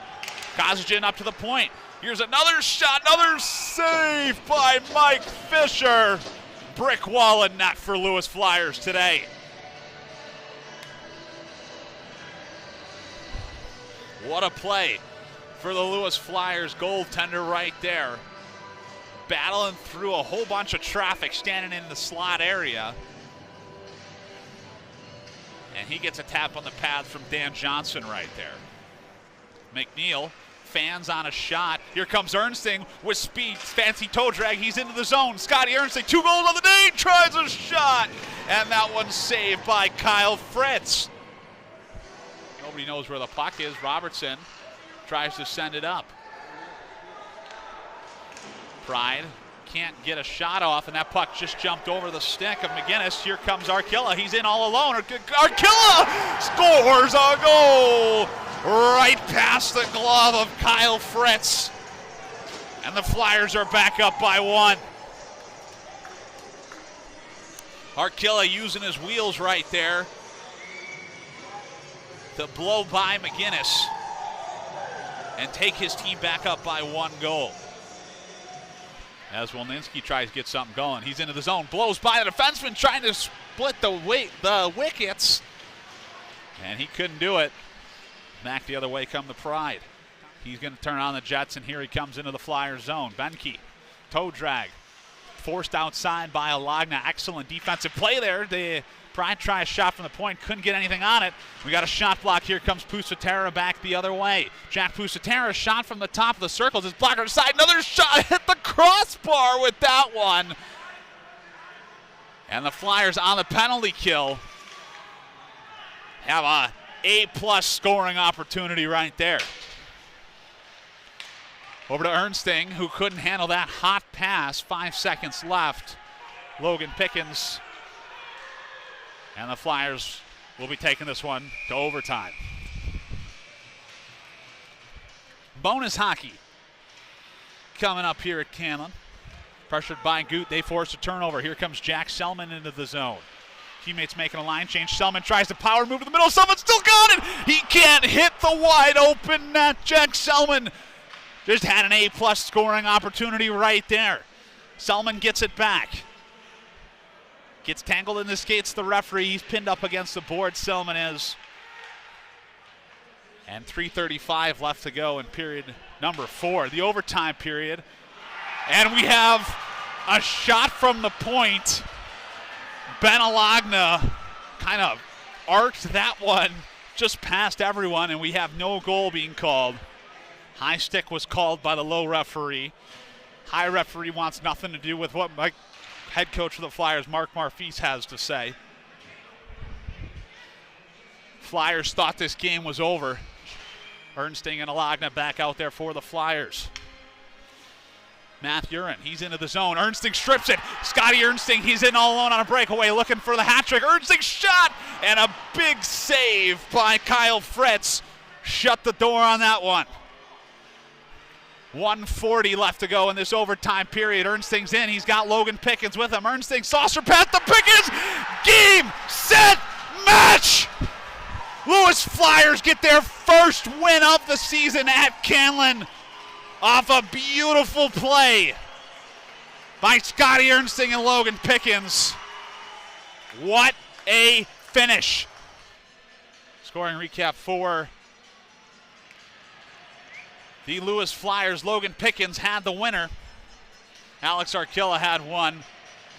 Kosagin up to the point. Here's another shot. Another save by Mike Fisher. Brick wall and net for Lewis Flyers today. What a play for the Lewis Flyers goaltender right there. Battling through a whole bunch of traffic, standing in the slot area. And he gets a tap on the pad from Dan Johnson right there. McNeil fans on a shot. Here comes Ernsting with speed. Fancy toe drag. He's into the zone. Scotty Ernsting, 2 goals on the day. Tries a shot. And that one's saved by Kyle Fritz. Nobody knows where the puck is. Robertson tries to send it up. Pride can't get a shot off, and that puck just jumped over the stick of McGinnis. Here comes Arkilla. He's in all alone. Arkilla scores a goal right past the glove of Kyle Fritz. And the Flyers are back up by 1. Arkilla using his wheels right there to blow by McGinnis and take his team back up by 1 goal. As Wolninski tries to get something going. He's into the zone, blows by the defenseman, trying to split the wickets. And he couldn't do it. Back the other way come the Pride. He's going to turn on the Jets, and here he comes into the Flyers zone. Benke, toe drag, forced outside by Alagna. Excellent defensive play there. The Pride try a shot from the point, couldn't get anything on it. We got a shot block. Here comes Pusatera back the other way. Jack Pusatera shot from the top of the circles. His blocker side, another shot, hit the crossbar with that one. And the Flyers on the penalty kill have a A+ scoring opportunity right there. Over to Ernsting, who couldn't handle that hot pass. 5 seconds left. Logan Pickens. And the Flyers will be taking this one to overtime. Bonus hockey coming up here at Cannon. Pressured by Goot, they force a turnover. Here comes Jack Selman into the zone. Teammates making a line change. Selman tries to power move to the middle. Selman's still got it. He can't hit the wide open net. Jack Selman just had an A+ scoring opportunity right there. Selman gets it back. Gets tangled in the skates, the referee. He's pinned up against the board, Selman is. And 3:35 left to go in period number 4, the overtime period. And we have a shot from the point. Ben Alagna kind of arced that one just past everyone, and we have no goal being called. High stick was called by the low referee. High referee wants nothing to do with what head coach of the Flyers, Mark Marfise, has to say. Flyers thought this game was over. Ernsting and Alagna back out there for the Flyers. Matt Urin, he's into the zone. Ernsting strips it. Scotty Ernsting, he's in all alone on a breakaway, looking for the hat trick. Ernsting shot, and a big save by Kyle Fritz. Shut the door on that one. 1:40 left to go in this overtime period. Ernsting's in. He's got Logan Pickens with him. Ernsting saucer pass to Pickens. Game, set, match. Lewis Flyers get their first win of the season at Canlin off a beautiful play by Scotty Ernsting and Logan Pickens. What a finish. Scoring recap for the Lewis Flyers. Logan Pickens had the winner. Alex Arkilla had 1,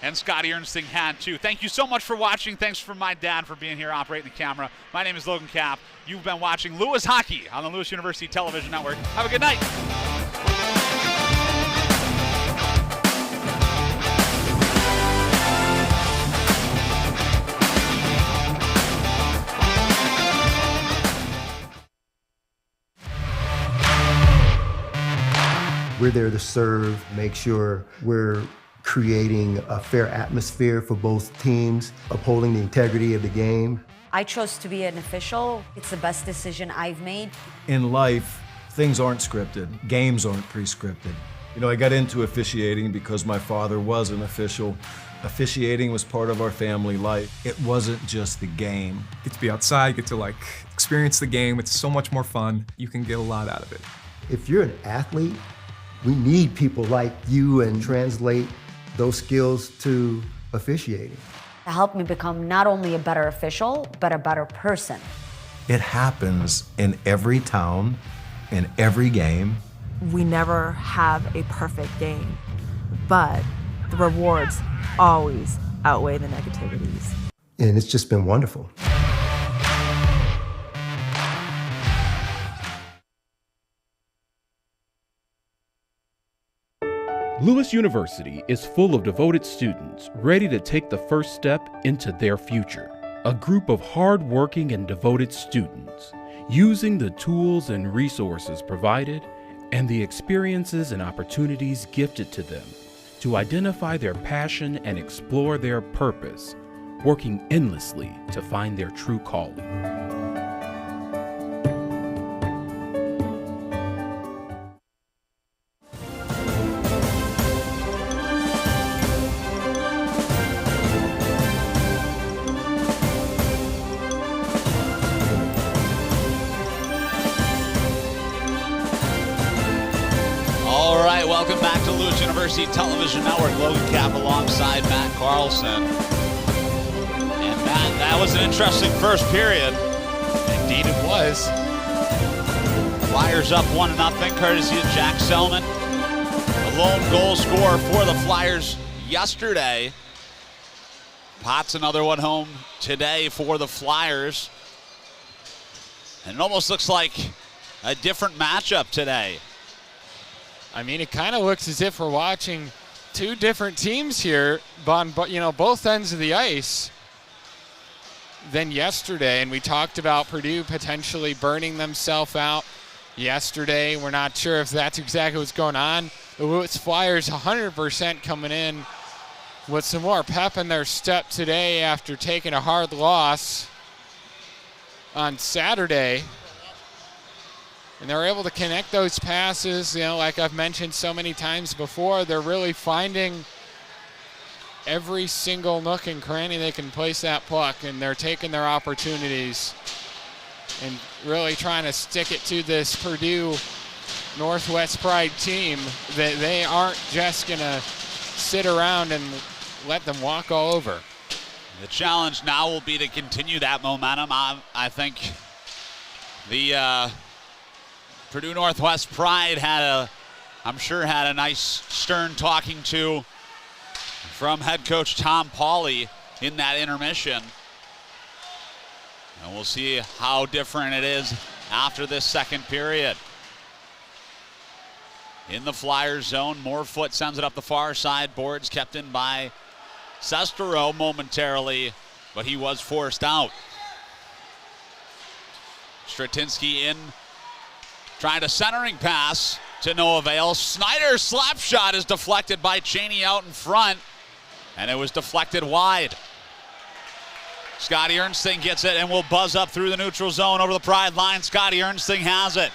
and Scotty Ernsting had 2. Thank you so much for watching. Thanks for my dad for being here operating the camera. My name is Logan Kapp. You've been watching Lewis Hockey on the Lewis University Television Network. Have a good night. We're there to serve, make sure we're creating a fair atmosphere for both teams, upholding the integrity of the game. I chose to be an official. It's the best decision I've made. In life, things aren't scripted. Games aren't pre-scripted. You know, I got into officiating because my father was an official. Officiating was part of our family life. It wasn't just the game. Get to be outside, get to experience the game. It's so much more fun. You can get a lot out of it. If you're an athlete, we need people like you and translate those skills to officiating. It helped me become not only a better official, but a better person. It happens in every town, in every game. We never have a perfect game, but the rewards always outweigh the negativities. And it's just been wonderful. Lewis University is full of devoted students ready to take the first step into their future. A group of hard-working and devoted students using the tools and resources provided and the experiences and opportunities gifted to them to identify their passion and explore their purpose, working endlessly to find their true calling. Welcome back to Lewis University Television Network. Logan Cap alongside Matt Carlson. And Matt, that was an interesting first period. Indeed it was. Flyers up 1-0, courtesy of Jack Selman. The lone goal scorer for the Flyers yesterday. Potts another one home today for the Flyers. And it almost looks like a different matchup today. I mean, it kind of looks as if we're watching two different teams here on both ends of the ice than yesterday. And we talked about Purdue potentially burning themselves out yesterday. We're not sure if that's exactly what's going on. The Lewis Flyers 100% coming in with some more pep in their step today after taking a hard loss on Saturday. And they're able to connect those passes, like I've mentioned so many times before. They're really finding every single nook and cranny they can place that puck, and they're taking their opportunities and really trying to stick it to this Purdue Northwest Pride team that they aren't just going to sit around and let them walk all over. The challenge now will be to continue that momentum. I think the Purdue Northwest Pride had a nice stern talking to from head coach Tom Pauly in that intermission. And we'll see how different it is after this second period. In the Flyers zone, Morefoot sends it up the far side. Boards kept in by Sestero momentarily, but he was forced out. Stratinsky in, trying a centering pass to no avail. Snyder's slap shot is deflected by Cheney out in front, and it was deflected wide. Scotty Ernsting gets it and will buzz up through the neutral zone over the Pride line. Scotty Ernsting has it.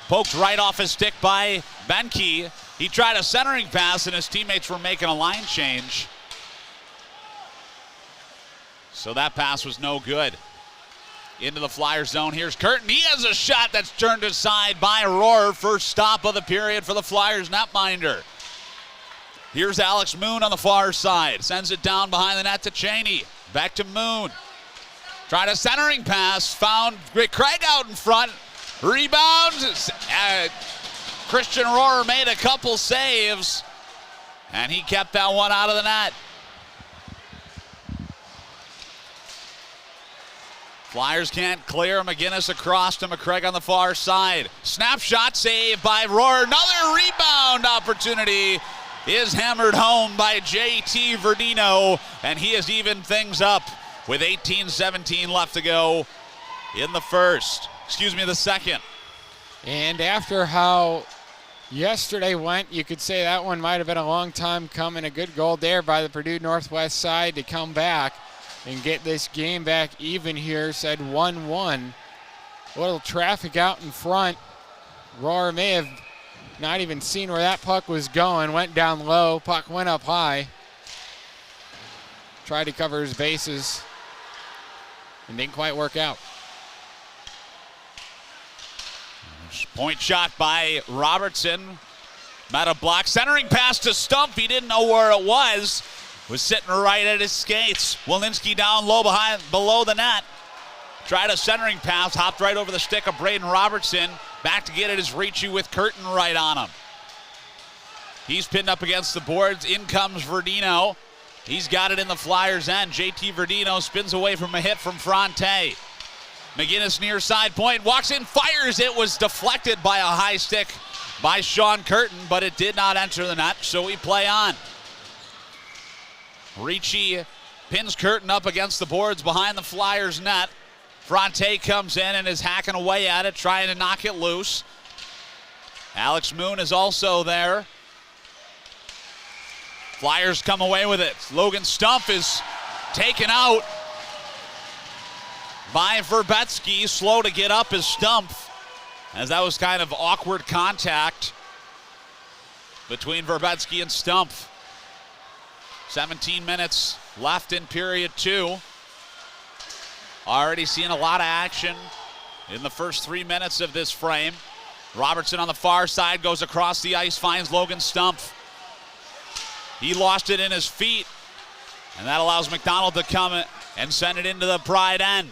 Poked right off his stick by Benke. He tried a centering pass and his teammates were making a line change. So that pass was no good. Into the Flyer zone. Here's Curtin. He has a shot that's turned aside by Rohr. First stop of the period for the Flyers netminder. Here's Alex Moon on the far side. Sends it down behind the net to Cheney. Back to Moon. Tried a centering pass. Found Craig out in front. Rebound. Christian Rohr made a couple saves, and he kept that one out of the net. Flyers can't clear. McGinnis across to McCraig on the far side. Snapshot save by Rohr. Another rebound opportunity is hammered home by JT Verdino, and he has evened things up with 18-17 left to go in the second. And after how yesterday went, you could say that one might have been a long time coming. A good goal there by the Purdue Northwest side to come back and get this game back even here. Said 1-1. A little traffic out in front. Rohr may have not even seen where that puck was going. Went down low. Puck went up high. Tried to cover his bases and didn't quite work out. Point shot by Robertson. Met a block. Centering pass to Stump. He didn't know where it was. Was sitting right at his skates. Walensky down low below the net. Tried a centering pass. Hopped right over the stick of Braden Robertson. Back to get it is Ricci with Curtin right on him. He's pinned up against the boards. In comes Verdino. He's got it in the Flyers' end. JT Verdino spins away from a hit from Fronte. McGinnis near side point. Walks in, fires. It was deflected by a high stick by Sean Curtin, but it did not enter the net, so we play on. Ricci pins Curtin up against the boards behind the Flyers' net. Fronte comes in and is hacking away at it, trying to knock it loose. Alex Moon is also there. Flyers come away with it. Logan Stump is taken out by Verbetsky. Slow to get up is Stump, as that was kind of awkward contact between Verbetsky and Stump. 17 minutes left in period 2. Already seeing a lot of action in the first 3 minutes of this frame. Robertson on the far side goes across the ice, finds Logan Stumpf. He lost it in his feet, and that allows McDonald to come and send it into the Pride end.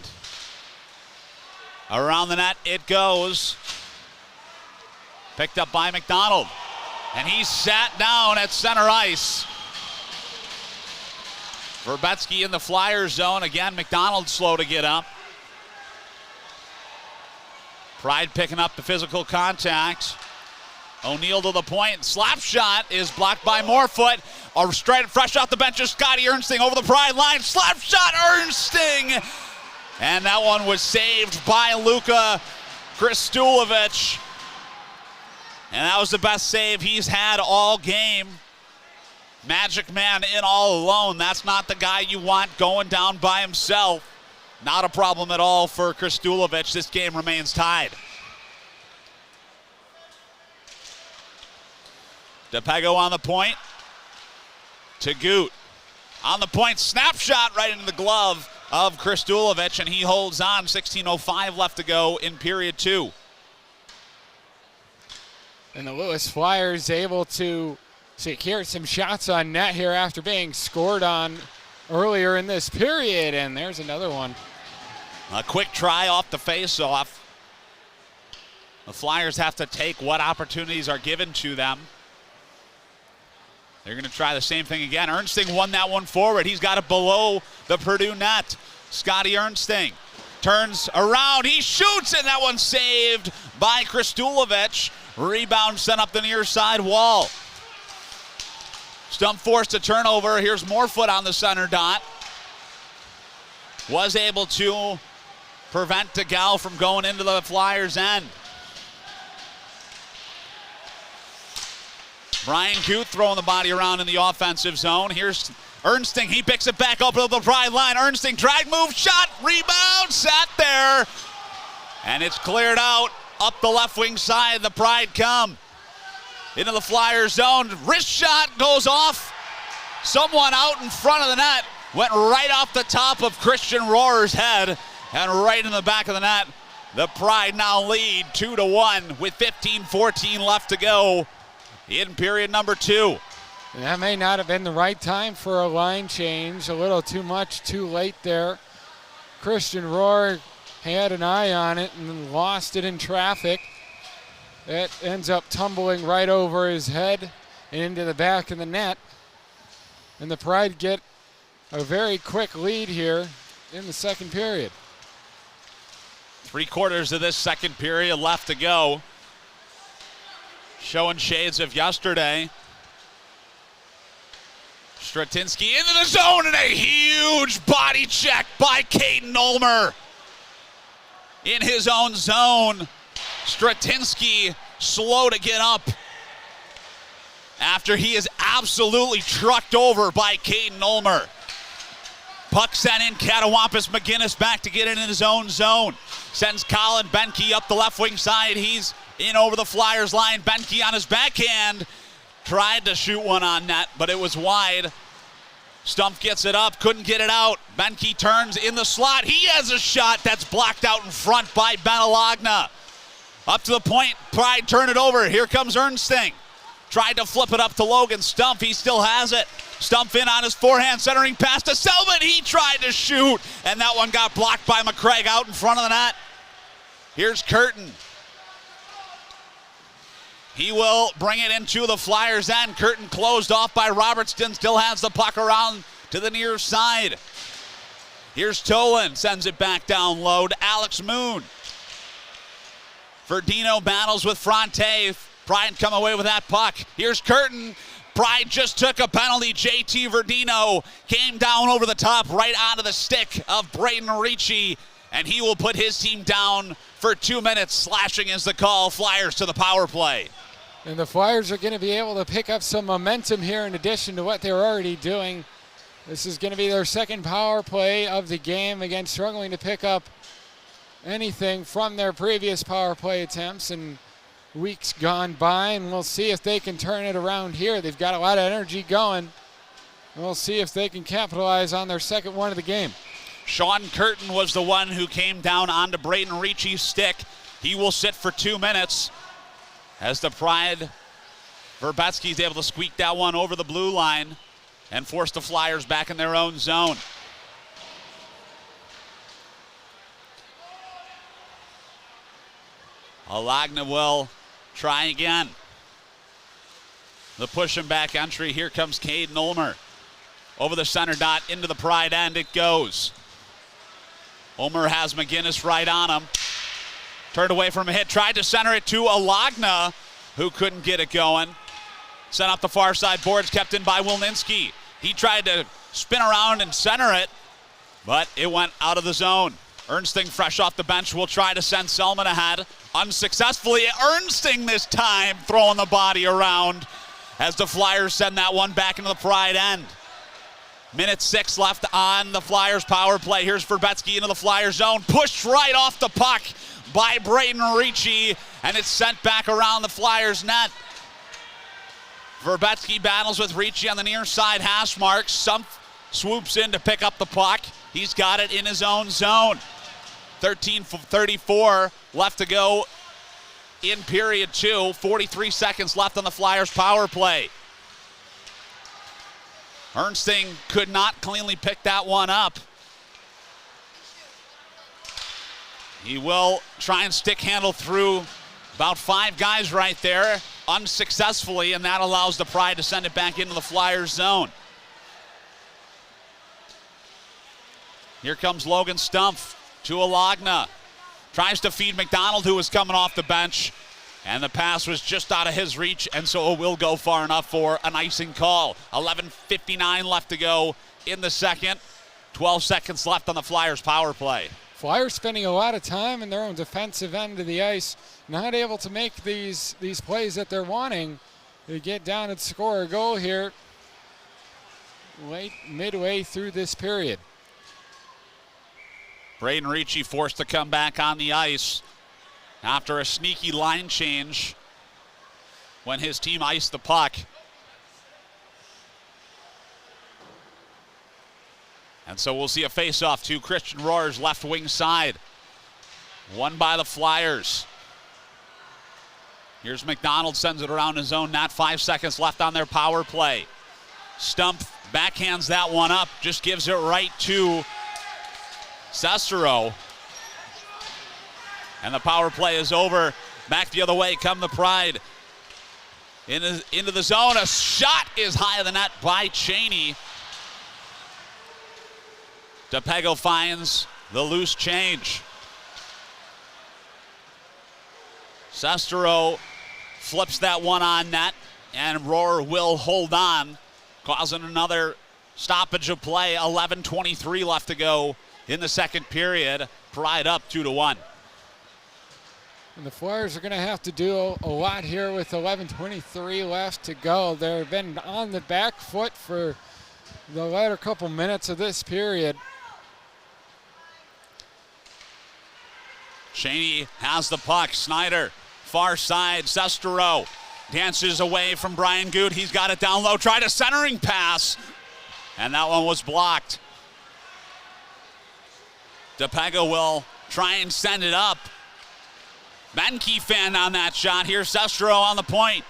Around the net it goes. Picked up by McDonald, and he sat down at center ice. Verbetsky in the Flyers zone. Again, McDonald slow to get up. Pride picking up the physical contact. O'Neal to the point. Slap shot is blocked by Morefoot. Straight fresh off the bench is Scotty Ernsting over the Pride line. Slap shot, Ernsting! And that one was saved by Luka Kristulovic. And that was the best save he's had all game. Magic Man in all alone. That's not the guy you want going down by himself. Not a problem at all for Kristulovic. This game remains tied. DePego on the point. Tagut on the point. Snapshot right into the glove of Kristulovic, and he holds on. 16:05 left to go in period 2. And the Lewis Flyers able to secure some shots on net here after being scored on earlier in this period. And there's another one. A quick try off the face-off. The Flyers have to take what opportunities are given to them. They're going to try the same thing again. Ernsting won that one forward. He's got it below the Purdue net. Scotty Ernsting turns around. He shoots, and that one's saved by Kristulovic. Rebound sent up the near side wall. Stumpf forced a turnover. Here's Morefoot on the center dot. Was able to prevent DeGal from going into the Flyers' end. Brian Coote throwing the body around in the offensive zone. Here's Ernsting. He picks it back up to the Pride line. Ernsting, drag move, shot, rebound, sat there. And it's cleared out up the left wing side. The Pride come into the Flyers zone. Wrist shot goes off. Someone out in front of the net. Went right off the top of Christian Rohrer's head and right in the back of the net. The Pride now lead 2-1 with 15:14 left to go in period number 2. And that may not have been the right time for a line change. A little too much, too late there. Christian Rohrer had an eye on it and then lost it in traffic. It ends up tumbling right over his head and into the back of the net. And the Pride get a very quick lead here in the second period. 3/4 of this second period left to go. Showing shades of yesterday. Stratinsky into the zone and a huge body check by Caden Ulmer. In his own zone, Stratinsky slow to get up after he is absolutely trucked over by Caden Ulmer. Puck sent in, Catawampus McGinnis back to get it in his own zone. Sends Colin Benke up the left wing side. He's in over the Flyers line. Benke on his backhand. Tried to shoot one on net, but it was wide. Stumpf gets it up, couldn't get it out. Benke turns in the slot. He has a shot that's blocked out in front by Benalagna. Up to the point, Pride turn it over. Here comes Ernsting. Tried to flip it up to Logan Stumpf. He still has it. Stumpf in on his forehand, centering pass to Selman. He tried to shoot, and that one got blocked by McCraig out in front of the net. Here's Curtin. He will bring it into the Flyers' end. Curtin closed off by Robertson. Still has the puck around to the near side. Here's Tolan. Sends it back down low to Alex Moon. Verdino battles with Fronte. Pride come away with that puck. Here's Curtin. Pride just took a penalty. JT Verdino came down over the top right onto the stick of Braden Ricci, and he will put his team down for 2 minutes. Slashing is the call. Flyers to the power play. And the Flyers are going to be able to pick up some momentum here in addition to what they're already doing. This is going to be their second power play of the game, again struggling to pick up anything from their previous power play attempts in weeks gone by, and we'll see if they can turn it around here. They've got a lot of energy going, and we'll see if they can capitalize on their second one of the game. Sean Curtin was the one who came down onto Braden Ricci's stick. He will sit for 2 minutes. as the Pride, Verbetsky's able to squeak that one over the blue line and force the Flyers back in their own zone. Alagna will try again. The push and back entry. Here comes Caden Ulmer. Over the center dot, into the Pride end it goes. Ulmer has McGinnis right on him. Turned away from a hit, tried to center it to Alagna, who couldn't get it going. Sent up the far side boards, kept in by Wilninski. He tried to spin around and center it, but it went out of the zone. Ernsting, fresh off the bench, will try to send Selman ahead. Unsuccessfully, Ernsting this time throwing the body around as the Flyers send that one back into the Pride end. Minute 6 left on the Flyers power play. Here's Verbetsky into the Flyers zone. Pushed right off the puck by Braden Ricci, and it's sent back around the Flyers net. Verbetsky battles with Ricci on the near side hash mark. Sumpf swoops in to pick up the puck. He's got it in his own zone. 13:34 left to go in period 2. 43 seconds left on the Flyers power play. Ernsting could not cleanly pick that one up. He will try and stick handle through about 5 guys right there, unsuccessfully, and that allows the Pride to send it back into the Flyers zone. Here comes Logan Stumpf to Alagna. Tries to feed McDonald, who was coming off the bench, and the pass was just out of his reach, and so it will go far enough for an icing call. 11:59 left to go in the second. 12 seconds left on the Flyers power play. Flyers spending a lot of time in their own defensive end of the ice, not able to make these plays that they're wanting. They get down and score a goal here midway through this period. Braden Ricci forced to come back on the ice after a sneaky line change when his team iced the puck. And so we'll see a face-off to Christian Rohr's left wing side. Won by the Flyers. Here's McDonald, sends it around his own net. 5 seconds left on their power play. Stumpf backhands that one up, just gives it right to Cicero. And the power play is over. Back the other way come the Pride. Into the zone. A shot is high of the net by Cheney. DePego finds the loose change. Cicero flips that one on net, and Rohr will hold on, causing another stoppage of play. 11:23 left to go in the second period. Pride up 2-1. And the Flyers are going to have to do a lot here with 11:23 left to go. They've been on the back foot for the latter couple minutes of this period. Cheney has the puck. Snyder, far side. Cicero dances away from Brian Goot. He's got it down low. Tried a centering pass, and that one was blocked. DePego will try and send it up. Benke fan on that shot. Here's Cicero on the point.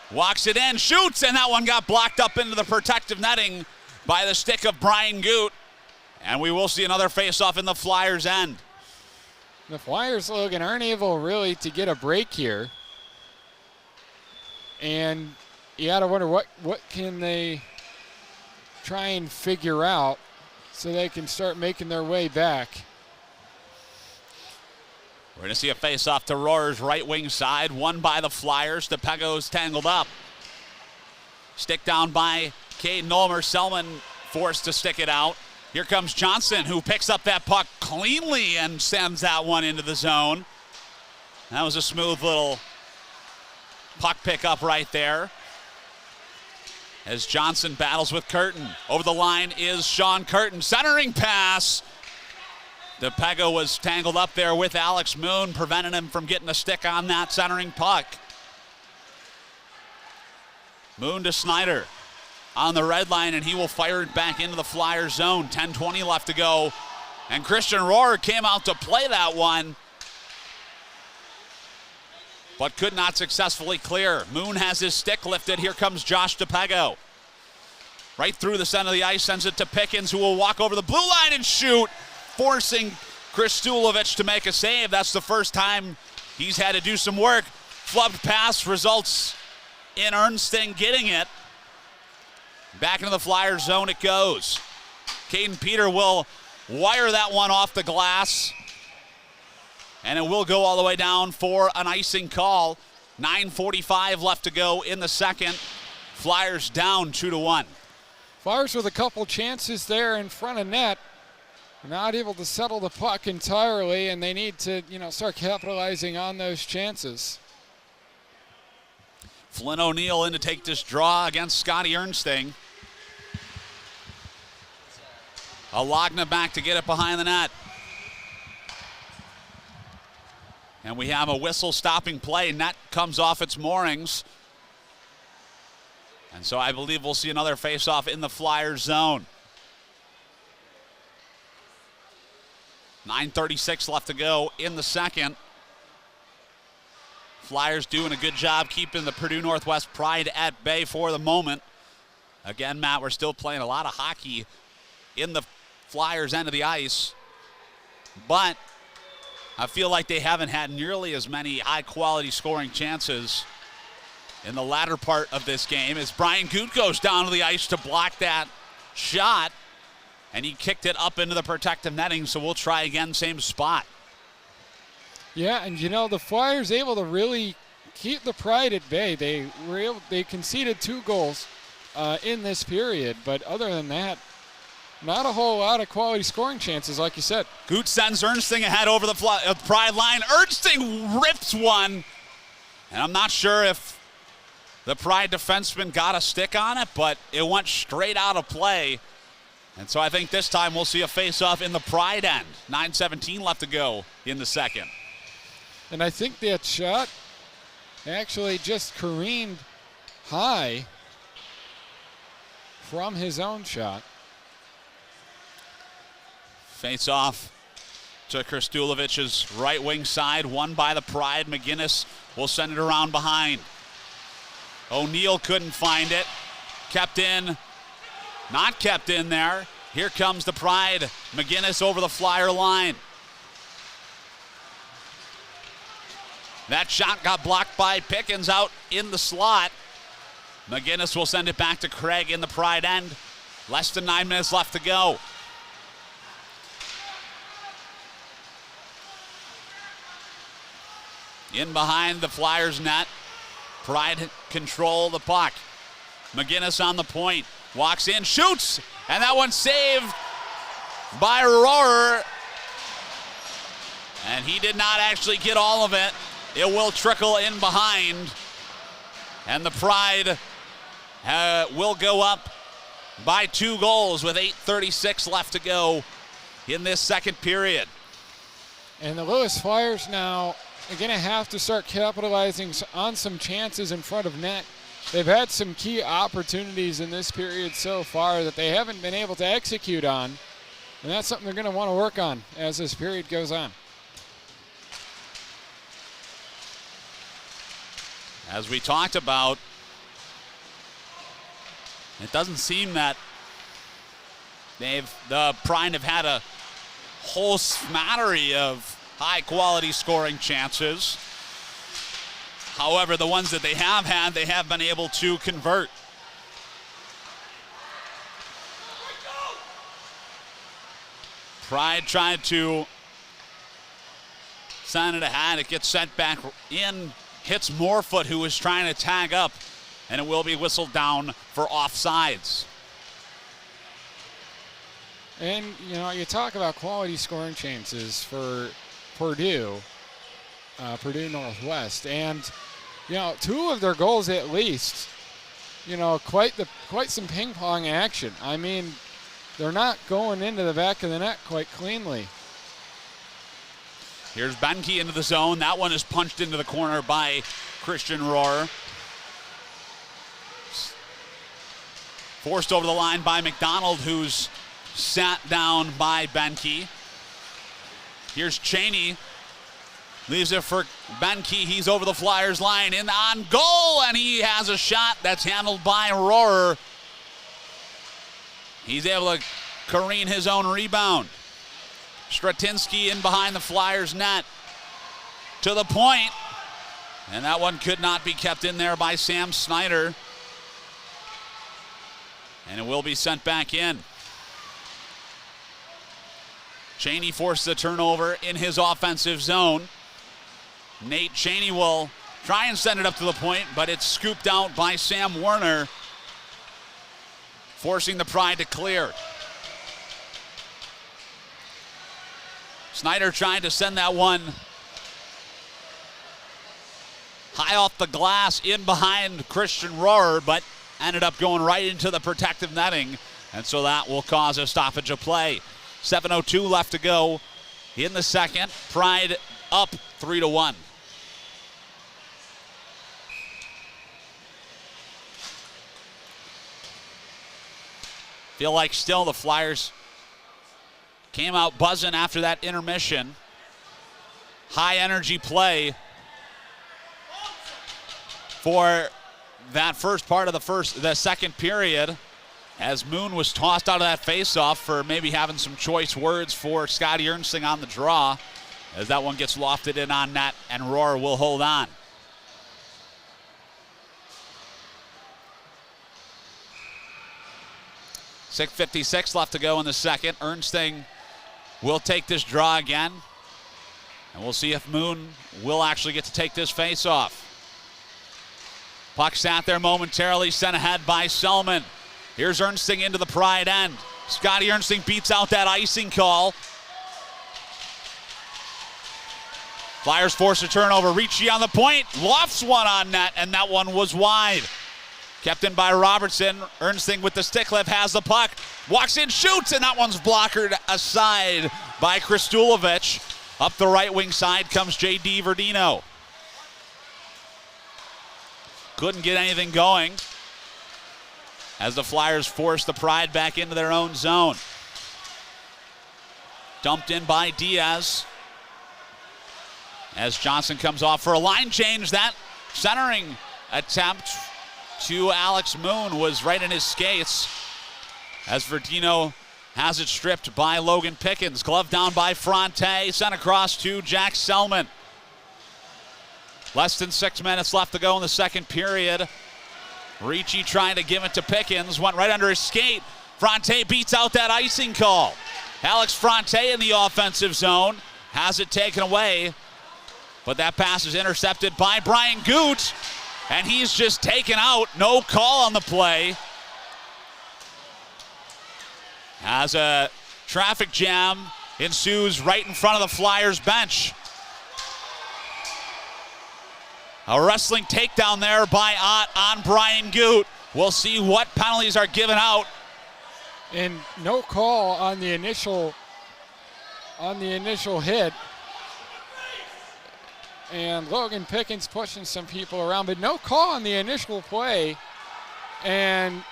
Walks it in, shoots, and that one got blocked up into the protective netting by the stick of Brian Goot. And we will see another face-off in the Flyers' end. The Flyers, Logan, aren't able really to get a break here. And you got to wonder what can they try and figure out so they can start making their way back. We're going to see a face-off to Rohr's right wing side, won by the Flyers. DePego's tangled up. Stick down by Caden Ulmer. Selman forced to stick it out. Here comes Johnson, who picks up that puck cleanly and sends that one into the zone. That was a smooth little puck pickup right there. As Johnson battles with Curtin. Over the line is Sean Curtin. Centering pass. DePego was tangled up there with Alex Moon, preventing him from getting a stick on that centering puck. Moon to Snyder on the red line, and he will fire it back into the Flyers zone. 10:20 left to go. And Christian Rohr came out to play that one. but could not successfully clear. Moon has his stick lifted. Here comes Josh DePego. Right through the center of the ice, sends it to Pickens, who will walk over the blue line and shoot, forcing Chris Stulovich to make a save. That's the first time he's had to do some work. Flubbed pass results in Ernsting getting it. Back into the Flyers zone it goes. Caden Peter will wire that one off the glass. And it will go all the way down for an icing call. 9:45 left to go in the second. Flyers down 2-1. Flyers with a couple chances there in front of net. Not able to settle the puck entirely, and they need to, start capitalizing on those chances. Flynn O'Neill in to take this draw against Scotty Ernsting. Alagna back to get it behind the net. And we have a whistle stopping play. Net comes off its moorings. And so I believe we'll see another faceoff in the Flyers zone. 9:36 left to go in the second. Flyers doing a good job keeping the Purdue Northwest Pride at bay for the moment. Again, Matt, we're still playing a lot of hockey in the Flyers end of the ice. But I feel like they haven't had nearly as many high-quality scoring chances in the latter part of this game as Brian Goot goes down to the ice to block that shot, and he kicked it up into the protective netting, so we'll try again, same spot. Yeah, and the Flyers able to really keep the Pride at bay. They conceded 2 goals in this period, but other than that, not a whole lot of quality scoring chances, like you said. Goot sends Ernsting ahead over the Pride line. Ernsting rips one, and I'm not sure if the Pride defenseman got a stick on it, but it went straight out of play. And so I think this time we'll see a face-off in the Pride end. 9:17 left to go in the second. And I think that shot actually just careened high from his own shot. Face off to Kristulovich's right wing side, won by the Pride. McGinnis will send it around behind. O'Neill couldn't find it. Kept in, not kept in there. Here comes the Pride. McGinnis over the Flyer line. That shot got blocked by Pickens out in the slot. McGinnis will send it back to Craig in the Pride end. Less than 9 minutes left to go. In behind the Flyers net. Pride control the puck. McGinnis on the point. Walks in, shoots, and that one's saved by Rohrer. And he did not actually get all of it. It will trickle in behind. And the Pride will go up by 2 goals with 8:36 left to go in this second period. And the Lewis Flyers now are going to have to start capitalizing on some chances in front of net. They've had some key opportunities in this period so far that they haven't been able to execute on. And that's something they're going to want to work on as this period goes on. As we talked about, it doesn't seem that the Pride have had a whole smattering of high-quality scoring chances. However, the ones that they have had, they have been able to convert. Pride tried to send it ahead. It gets sent back in, hits Morefoot, who is trying to tag up, and it will be whistled down for offsides. And, you talk about quality scoring chances for Purdue Northwest, and 2 of their goals at least, quite some ping pong action. I mean, they're not going into the back of the net quite cleanly. Here's Benke into the zone. That one is punched into the corner by Christian Rohrer. Forced over the line by McDonald, who's sat down by Benke. Here's Cheney. Leaves it for Benke. He's over the Flyers line in on goal, and he has a shot that's handled by Rohrer. He's able to careen his own rebound. Stratinsky in behind the Flyers net to the point, and that one could not be kept in there by Sam Snyder, and it will be sent back in. Cheney forces a turnover in his offensive zone. Nate Cheney will try and send it up to the point, but it's scooped out by Sam Werner, forcing the Pride to clear. Snyder trying to send that one high off the glass in behind Christian Rohrer, but ended up going right into the protective netting, and so that will cause a stoppage of play. 7:02 left to go in the second. Pride up 3-1. Feel like still the Flyers came out buzzing after that intermission. High energy play for that first part of the second period, as Moon was tossed out of that faceoff for maybe having some choice words for Scotty Ernsting on the draw, as that one gets lofted in on net, and Rohrer will hold on. .6:56 left to go in the second. Ernsting will take this draw again, and we'll see if Moon will actually get to take this faceoff. Puck sat there momentarily, sent ahead by Selman. Here's Ernsting into the Pride end. Scotty Ernsting beats out that icing call. Flyers force a turnover. Ricci on the point, lofts one on net, and that one was wide. Kept in by Robertson. Ernsting with the stick lift has the puck. Walks in, shoots, and that one's blockered aside by Kristulovic. Up the right wing side comes J.D. Verdino. Couldn't get anything going as the Flyers force the Pride back into their own zone. Dumped in by Diaz as Johnson comes off for a line change. That centering attempt to Alex Moon was right in his skates as Verdino has it stripped by Logan Pickens. Glove down by Fronte, sent across to Jack Selman. Less than 6 minutes left to go in the second period. Ricci trying to give it to Pickens, went right under his skate. Fronte beats out that icing call. Alex Fronte in the offensive zone has it taken away, but that pass is intercepted by Brian Goot, and he's just taken out. No call on the play. As a traffic jam ensues right in front of the Flyers bench. A wrestling takedown there by Ott on Brian Goot. We'll see what penalties are given out. And no call on the initial hit. And Logan Pickens pushing some people around, but no call on the initial play. And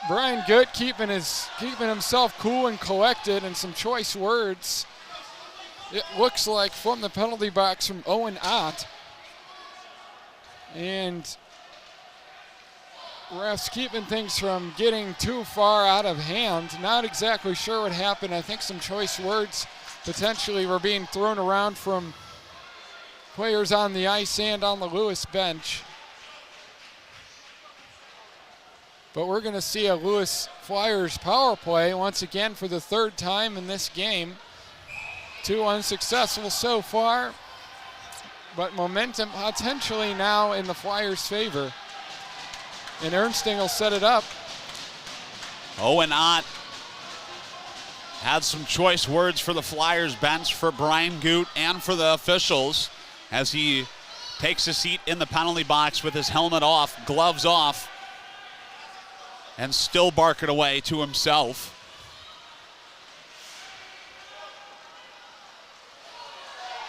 Brian Goot keeping himself cool and collected, and some choice words, it looks like, from the penalty box from Owen Ott. And refs keeping things from getting too far out of hand. Not exactly sure what happened. I think some choice words potentially were being thrown around from players on the ice and on the Lewis bench. But we're going to see a Lewis Flyers power play once again for the third time in this game. 2 unsuccessful so far, but momentum potentially now in the Flyers' favor. And Ernsting will set it up. Owen Ott had some choice words for the Flyers bench, for Brian Goot and for the officials, as he takes a seat in the penalty box with his helmet off, gloves off, and still barking away to himself.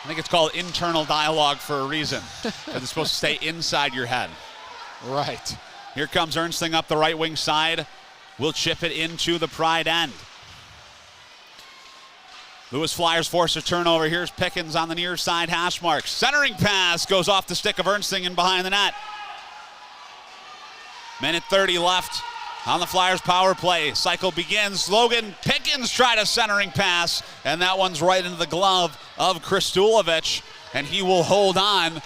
I think it's called internal dialogue for a reason, because it's supposed to stay inside your head. Right. Here comes Ernsting up the right wing side. Will chip it into the Pride end. Lewis Flyers force a turnover. Here's Pickens on the near side hash marks. Centering pass goes off the stick of Ernstingen behind the net. Minute 30 left on the Flyers power play. Cycle begins. Logan Pickens tried a centering pass, and that one's right into the glove of Kristulovic, and he will hold on.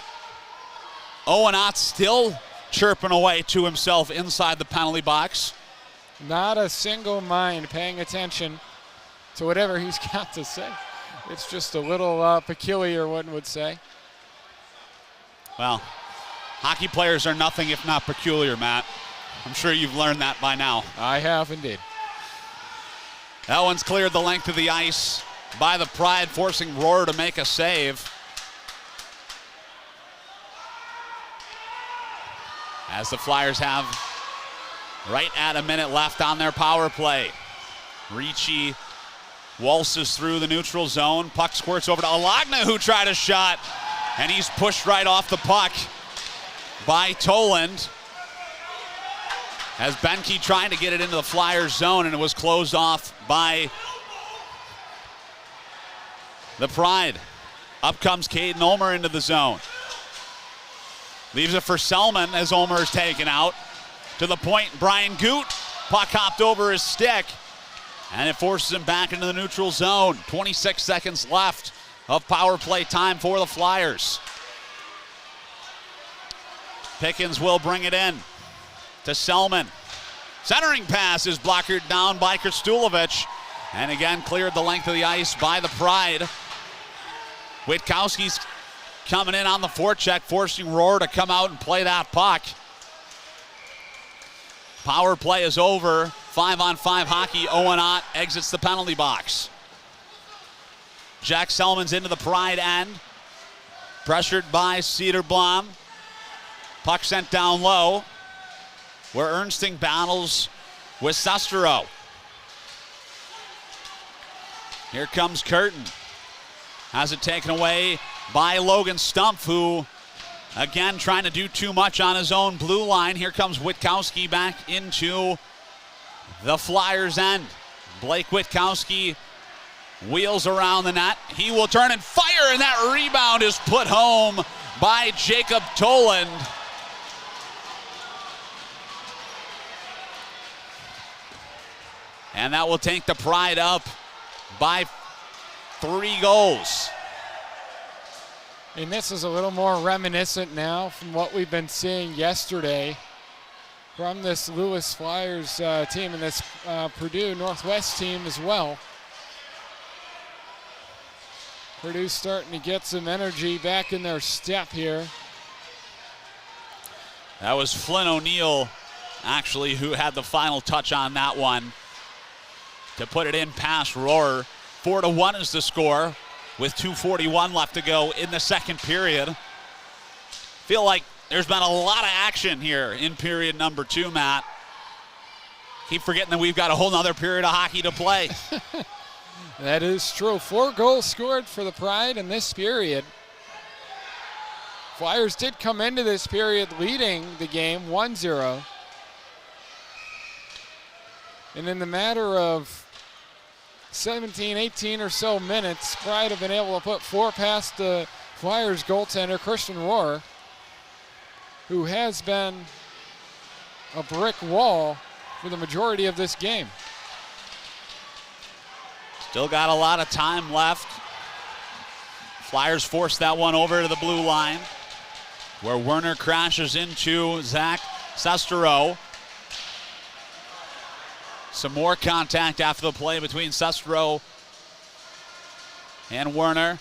Owen Ott still chirping away to himself inside the penalty box. Not a single mind paying attention to whatever he's got to say. It's just a little peculiar, one would say. Well, hockey players are nothing if not peculiar, Matt. I'm sure you've learned that by now. I have indeed. That one's cleared the length of the ice by the Pride, forcing Rohr to make a save. As the Flyers have right at a minute left on their power play. Ricci waltzes through the neutral zone. Puck squirts over to Alagna, who tried a shot, and he's pushed right off the puck by Toland. As Benke trying to get it into the Flyers zone, and it was closed off by the Pride. Up comes Caden Ulmer into the zone. Leaves it for Selman as Ulmer is taken out. To the point, Brian Goot. Puck hopped over his stick, and it forces him back into the neutral zone. 26 seconds left of power play time for the Flyers. Pickens will bring it in to Selman. Centering pass is blockered down by Kristulovic, and again cleared the length of the ice by the Pride. Witkowski's coming in on the forecheck, forcing Rohr to come out and play that puck. Power play is over. 5-on-5 hockey. Owen Ott exits the penalty box. Jack Selman's into the Pride end. Pressured by Cederblom. Puck sent down low, where Ernsting battles with Sestero. Here comes Curtin. Has it taken away by Logan Stumpf, who, again, trying to do too much on his own blue line. Here comes Witkowski back into the Flyers' end. Blake Witkowski wheels around the net. He will turn and fire, and that rebound is put home by Jacob Toland. And that will take the Pride up by 3 goals. And this is a little more reminiscent now from what we've been seeing yesterday from this Lewis Flyers team and this Purdue Northwest team as well. Purdue's starting to get some energy back in their step here. That was Flynn O'Neill, actually, who had the final touch on that one to put it in past Rohr. 4-1 is the score with 2:41 left to go in the second period. Feel like there's been a lot of action here in period number 2, Matt. Keep forgetting that we've got a whole nother period of hockey to play. That is true. 4 goals scored for the Pride in this period. Flyers did come into this period leading the game 1-0. And in the matter of 17, 18 or so minutes, Pride have been able to put 4 past the Flyers goaltender, Christian Rohr, who has been a brick wall for the majority of this game. Still got a lot of time left. Flyers force that one over to the blue line, where Werner crashes into Zach Sestero. Some more contact after the play between Sestero and Werner.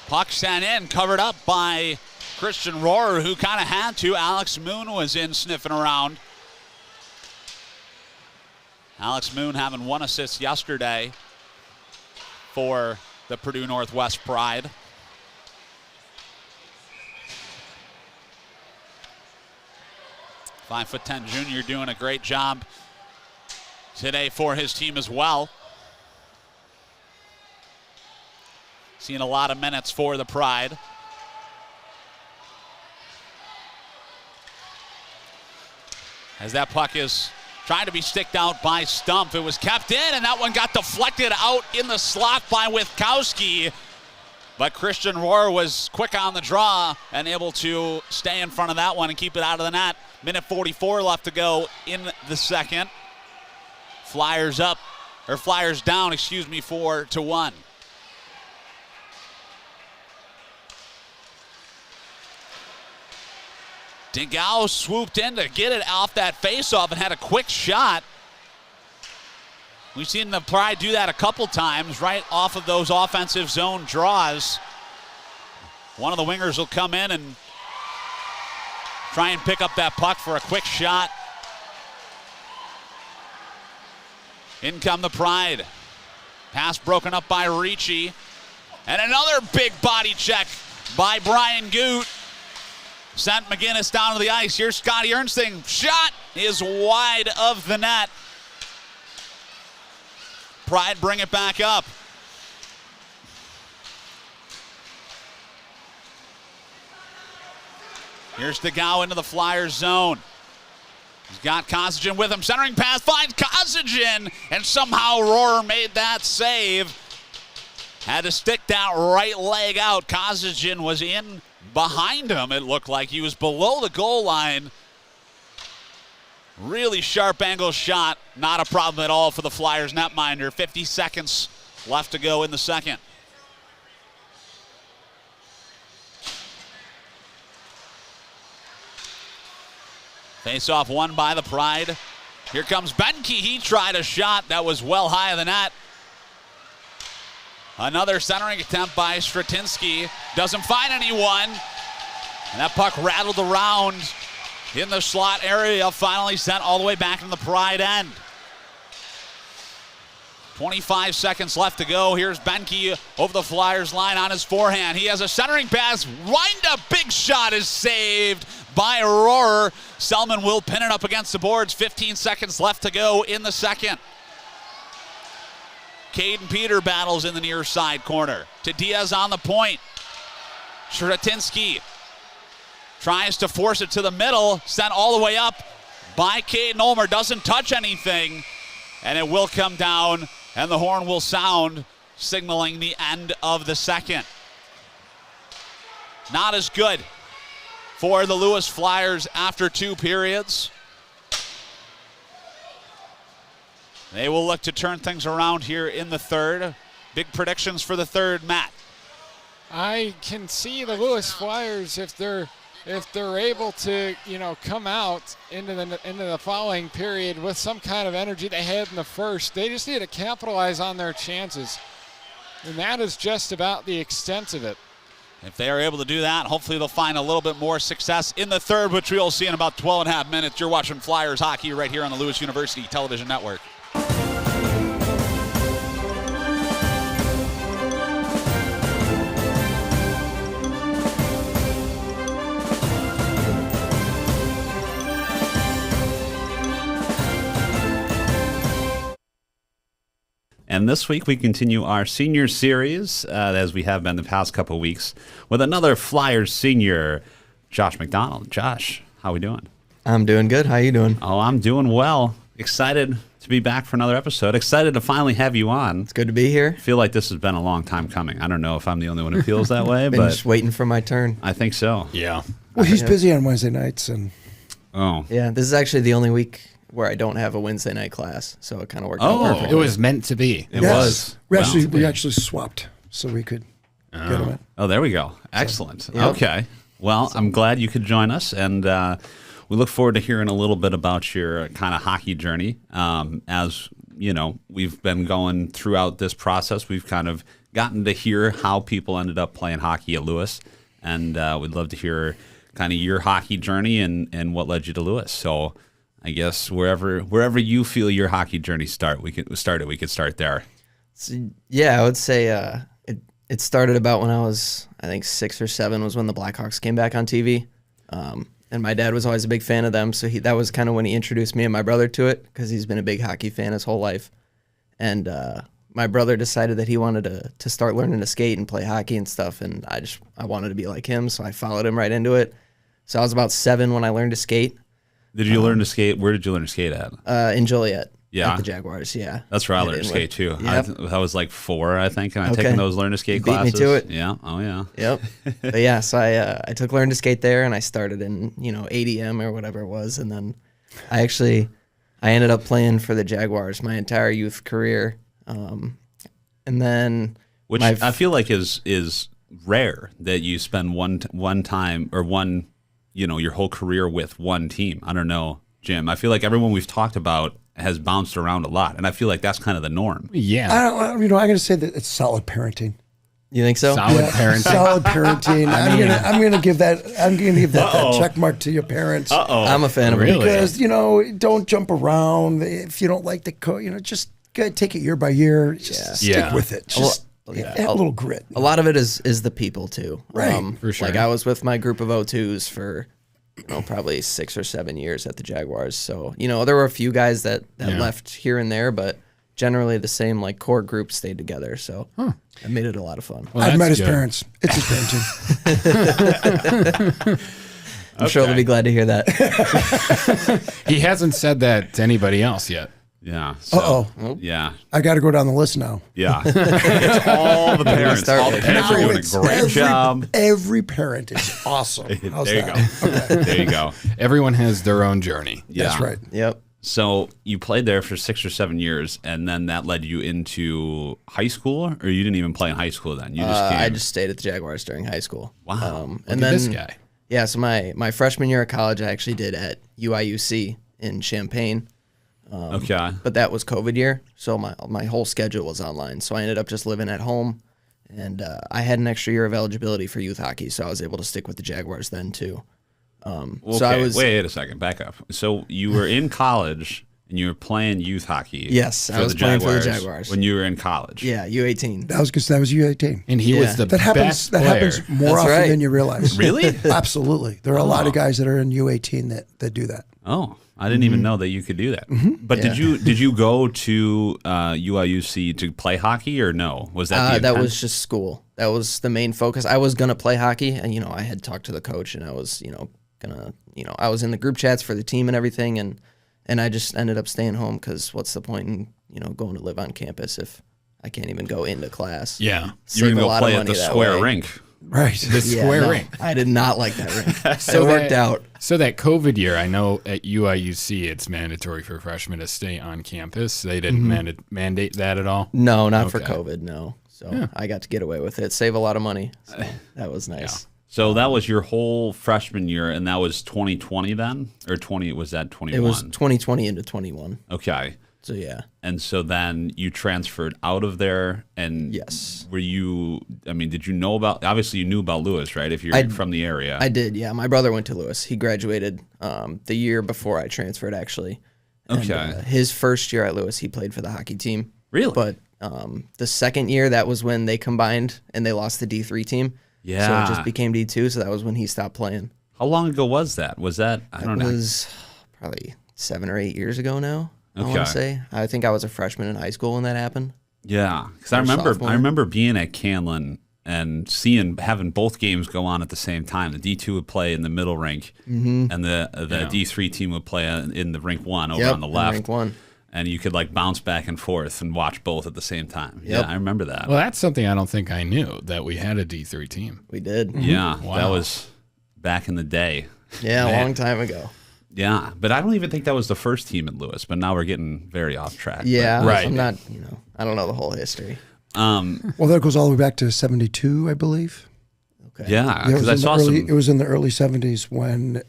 Puck sent in, covered up by Christian Rohr, who kind of had to. Alex Moon was in sniffing around. Alex Moon having 1 assist yesterday for the Purdue Northwest Pride. .5'10" junior doing a great job today for his team as well. Seeing a lot of minutes for the Pride. As that puck is Trying to be sticked out by Stump. It was kept in, and that one got deflected out in the slot by Witkowski. But Christian Rohr was quick on the draw and able to stay in front of that one and keep it out of the net. Minute 44 left to go in the second. Flyers down, 4-1. DeGao swooped in to get it off that faceoff and had a quick shot. We've seen the Pride do that a couple times right off of those offensive zone draws. One of the wingers will come in and try and pick up that puck for a quick shot. In come the Pride. Pass broken up by Ricci. And another big body check by Brian Goot. Sent McGinnis down to the ice. Here's Scotty Ernsting. Shot is wide of the net. Pride bring it back up. Here's DeGao into the Flyers zone. He's got Kosygin with him. Centering pass finds Kosygin, and somehow Rohr made that save. Had to stick that right leg out. Kosygin was in behind him, it looked like. He was below the goal line. Really sharp angle shot. Not a problem at all for the Flyers netminder. 50 seconds left to go in the second. Face-off won by the Pride. Here comes Benke. He tried a shot that was well high of the net. Another centering attempt by Stratinsky. Doesn't find anyone. And that puck rattled around in the slot area. Finally sent all the way back in the Pride end. 25 seconds left to go. Here's Benke over the Flyers line on his forehand. He has a centering pass. Wind-up big shot is saved by Rohr. Selman will pin it up against the boards. 15 seconds left to go in the second. Caden Peter battles in the near side corner. To Diaz on the point. Stratinsky tries to force it to the middle. Sent all the way up by Caden Ulmer. Doesn't touch anything. And it will come down, and the horn will sound, signaling the end of the second. Not as good for the Lewis Flyers after 2 periods. They will look to turn things around here in the third. Big predictions for the third, Matt. I can see the Lewis Flyers, if they're able to, come out into the following period with some kind of energy they had in the first. They just need to capitalize on their chances. And that is just about the extent of it. If they are able to do that, hopefully they'll find a little bit more success in the third, which we'll see in about 12 and a half minutes. You're watching Flyers hockey right here on the Lewis University Television Network. And this week we continue our senior series, as we have been the past couple of weeks, with another Flyers senior, Josh McDonald. Josh, how we doing? I'm doing good. How you doing? Oh, I'm doing well. Excited to be back for another episode. Excited to finally have you on. It's good to be here. I feel like this has been a long time coming. I don't know if I'm the only one who feels that way, Been but just waiting for my turn. I think so. Yeah. Well, he's busy on Wednesday nights, and yeah, this is actually the only week where I don't have a Wednesday night class, so it kind of worked out perfectly. It was meant to be. It was. We actually swapped, so we could get him in. Oh, there we go. Excellent. So, yep. Okay. Well, I'm glad you could join us, and we look forward to hearing a little bit about your kind of hockey journey. As you know, we've been going throughout this process. We've kind of gotten to hear how people ended up playing hockey at Lewis, and we'd love to hear kind of your hockey journey and what led you to Lewis. So I guess wherever you feel your hockey journey we could start there. So, yeah, I would say it started about when I was, I think, 6 or 7 was when the Blackhawks came back on TV. And my dad was always a big fan of them, so that was kind of when he introduced me and my brother to it, because he's been a big hockey fan his whole life. And my brother decided that he wanted to start learning to skate and play hockey and stuff, and I wanted to be like him, so I followed him right into it. So I was about 7 when I learned to skate. Did you learn to skate? Where did you learn to skate at? In Joliet. Yeah. At the Jaguars, yeah. That's where I learned to skate too. Yep. I was like 4, I think, and I taken those learn to skate classes. Beat me to it. Yeah. Oh yeah. Yep. But yeah, so I took learn to skate there, and I started in ADM or whatever it was, and then I ended up playing for the Jaguars my entire youth career, and then which I feel like is rare that you spend one time or one your whole career with one team. I don't know, Jim. I feel like everyone we've talked about has bounced around a lot, and I feel like that's kind of the norm. Yeah. I got to say that it's solid parenting. You think so? Solid parenting. Solid parenting. I'm gonna give that that check mark to your parents. I'm a fan of it. Because don't jump around. If you don't like the coach, just take it year by year. Just stick with it. Just have a little grit. A lot of it is the people too. Right. For sure. Like I was with my group of O2s for probably 6 or 7 years at the Jaguars. So, there were a few guys that left here and there, but generally the same core group stayed together. So it made it a lot of fun. Well, I've met his parents. It's his parenting. I'm sure they'll be glad to hear that. He hasn't said that to anybody else yet. Yeah. So, yeah. I got to go down the list now. Yeah. It's all the parents. All the parents are doing a great job. Every parent is awesome. How's there you that? go. Okay. There you go. Everyone has their own journey. Yeah. That's right. Yep. So you played there for 6 or 7 years, and then that led you into high school, or you didn't even play in high school then? You just came. I just stayed at the Jaguars during high school. Wow. And then this guy. Yeah, so my freshman year of college, I actually did at UIUC in Champaign. Okay. But that was COVID year, so my whole schedule was online. So I ended up just living at home, and I had an extra year of eligibility for youth hockey, so I was able to stick with the Jaguars then too. Okay, so I was wait a second, back up. So you were in college and you were playing youth hockey. Yes, I was playing for the Jaguars when you were in college. Yeah, U18. That was U18, and he was the that happens. best That player. happens more often than you realize. Really? Absolutely. There are a lot of guys that are in U18 that do that. Oh, I didn't even know that you could do that. But did you go to UIUC to play hockey or no? Was that that was just school. That was the main focus. I was gonna play hockey, and I had talked to the coach, and I was I was in the group chats for the team and everything, and I just ended up staying home because what's the point in going to live on campus if I can't even go into class? Yeah, you were gonna go play at the square rink. Right. The square rink. I did not like that rink. So it worked out. So that COVID year, I know at UIUC it's mandatory for freshmen to stay on campus. They didn't mandate that at all? No, not for COVID, no. So I got to get away with it, save a lot of money. So that was nice. Yeah. So that was your whole freshman year, and that was 2020 then? Or was that 21? It was 2020 into 21. Okay. So yeah. And so then you transferred out of there, and yes. Did you know obviously you knew about Lewis, right? If you're from the area. I did, yeah. My brother went to Lewis. He graduated the year before I transferred, actually. And, okay. His first year at Lewis, he played for the hockey team. Really? But the second year, that was when they combined and they lost the D3 team. Yeah. So it just became D2, so that was when he stopped playing. How long ago was that? I don't know. It was probably 7 or 8 years ago now. Okay. I want to say. I think I was a freshman in high school when that happened. Yeah, because I remember being at Canlin and having both games go on at the same time. The D2 would play in the middle rink, and the D3 team would play in the rink 1 over on the left. Rink 1. And you could bounce back and forth and watch both at the same time. Yep. Yeah, I remember that. Well, that's something I don't think I knew, that we had a D3 team. We did. Yeah, Wow. That was back in the day. Yeah, a long time ago. Yeah, but I don't even think that was the first team at Lewis, but now we're getting very off track. Yeah, right. I'm not, I don't know the whole history. Well, that goes all the way back to 72, I believe. Okay. Yeah, because I saw it was in the early 70s when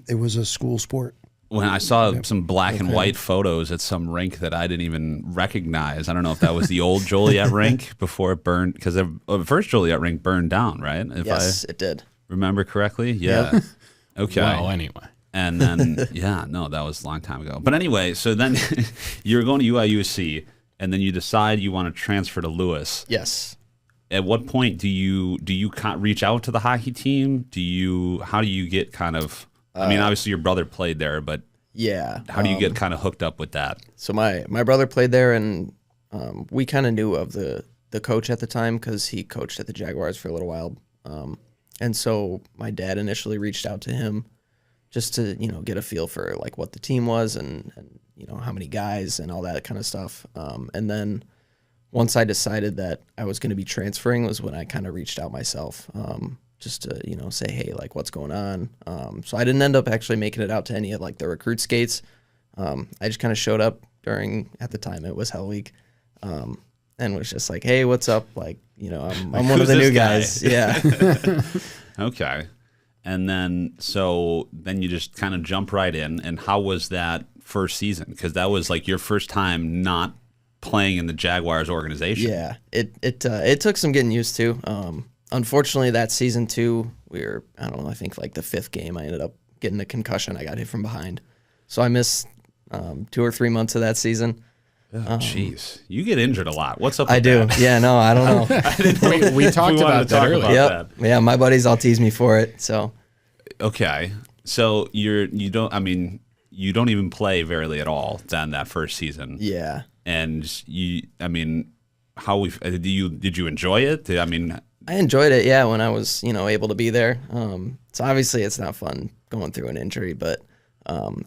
it was a school sport. When I saw some black and white photos at some rink that I didn't even recognize. I don't know if that was the old Joliet rink before it burned, because the first Joliet rink burned down, right? Yes, it did. Remember correctly? Yeah. Yep. Okay. Well, anyway. And then, that was a long time ago. But anyway, so then you're going to UIUC, and then you decide you want to transfer to Lewis. Yes. At what point do you reach out to the hockey team? How do you get kind of? Obviously your brother played there, but yeah, how do you get kind of hooked up with that? So my brother played there, and we kind of knew of the coach at the time because he coached at the Jaguars for a little while. And so my dad initially reached out to him just to, get a feel for like what the team was and how many guys and all that kind of stuff. And then once I decided that I was going to be transferring was when I kind of reached out myself, just to, say, hey, like what's going on. So I didn't end up actually making it out to any of like the recruit skates. I just kind of showed up at the time it was Hell Week, and was just like, hey, what's up? Like, I'm one of the new guys. Yeah. Okay. And then, then you just kind of jump right in. And how was that first season? Because that was like your first time not playing in the Jaguars organization. Yeah, it took some getting used to. Unfortunately, that season too, I think like the 5th game, I ended up getting a concussion. I got hit from behind. So I missed 2 or 3 months of that season. Oh, jeez. You get injured a lot. What's up with I do. that? Yeah, no, I don't know. we talked about that earlier. Yep. Yeah, my buddies all tease me for it. So. Okay. So you don't even play barely at all then that first season. Yeah. And did you enjoy it? I enjoyed it, yeah, when I was, able to be there. So obviously it's not fun going through an injury, but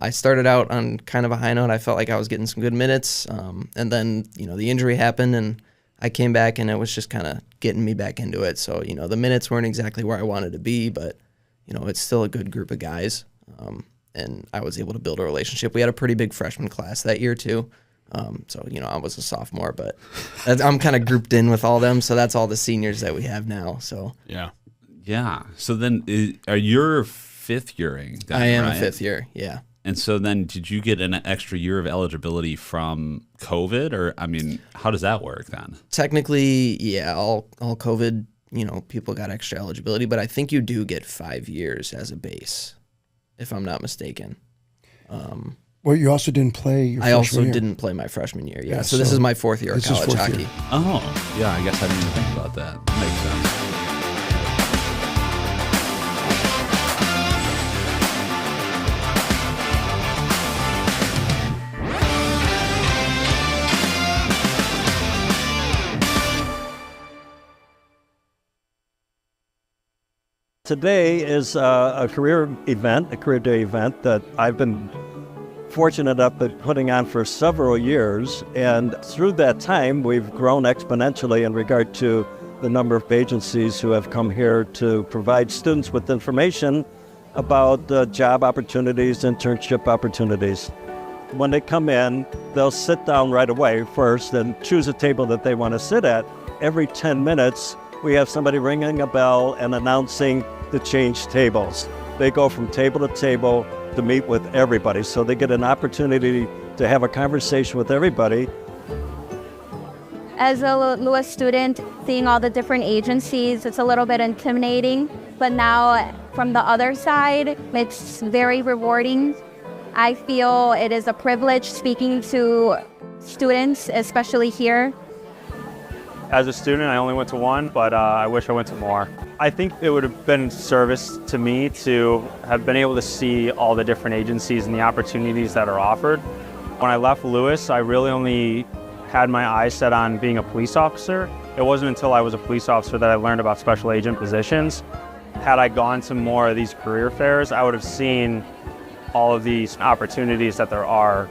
I started out on kind of a high note. I felt like I was getting some good minutes. And then, the injury happened and I came back and it was just kind of getting me back into it. So, the minutes weren't exactly where I wanted to be, but, it's still a good group of guys. And I was able to build a relationship. We had a pretty big freshman class that year too. So, I was a sophomore, but I'm kind of grouped in with all them. So that's all the seniors that we have now. So yeah. Yeah. So then are you 5th yearing? Then, I am right? a 5th year. Yeah. And so then did you get an extra year of eligibility from COVID or, how does that work then? Technically, yeah, all COVID, people got extra eligibility, but I think you do get 5 years as a base, if I'm not mistaken. Well, you also didn't play your freshman year. Didn't play my freshman year, yeah. So this is my 4th year of college hockey. Oh, yeah, I guess I didn't even think about that. That makes sense. Today is a career day event that I've been fortunate enough at putting on for several years, and through that time we've grown exponentially in regard to the number of agencies who have come here to provide students with information about job opportunities, internship opportunities. When they come in, they'll sit down right away first and choose a table that they want to sit at. Every 10 minutes we have somebody ringing a bell and announcing the change tables. They go from table to table to meet with everybody, so they get an opportunity to have a conversation with everybody. As a Lewis student, seeing all the different agencies, it's a little bit intimidating, but now from the other side, it's very rewarding. I feel it is a privilege speaking to students, especially here. As a student, I only went to one, but I wish I went to more. I think it would have been service to me to have been able to see all the different agencies and the opportunities that are offered. When I left Lewis, I really only had my eyes set on being a police officer. It wasn't until I was a police officer that I learned about special agent positions. Had I gone to more of these career fairs, I would have seen all of these opportunities that there are.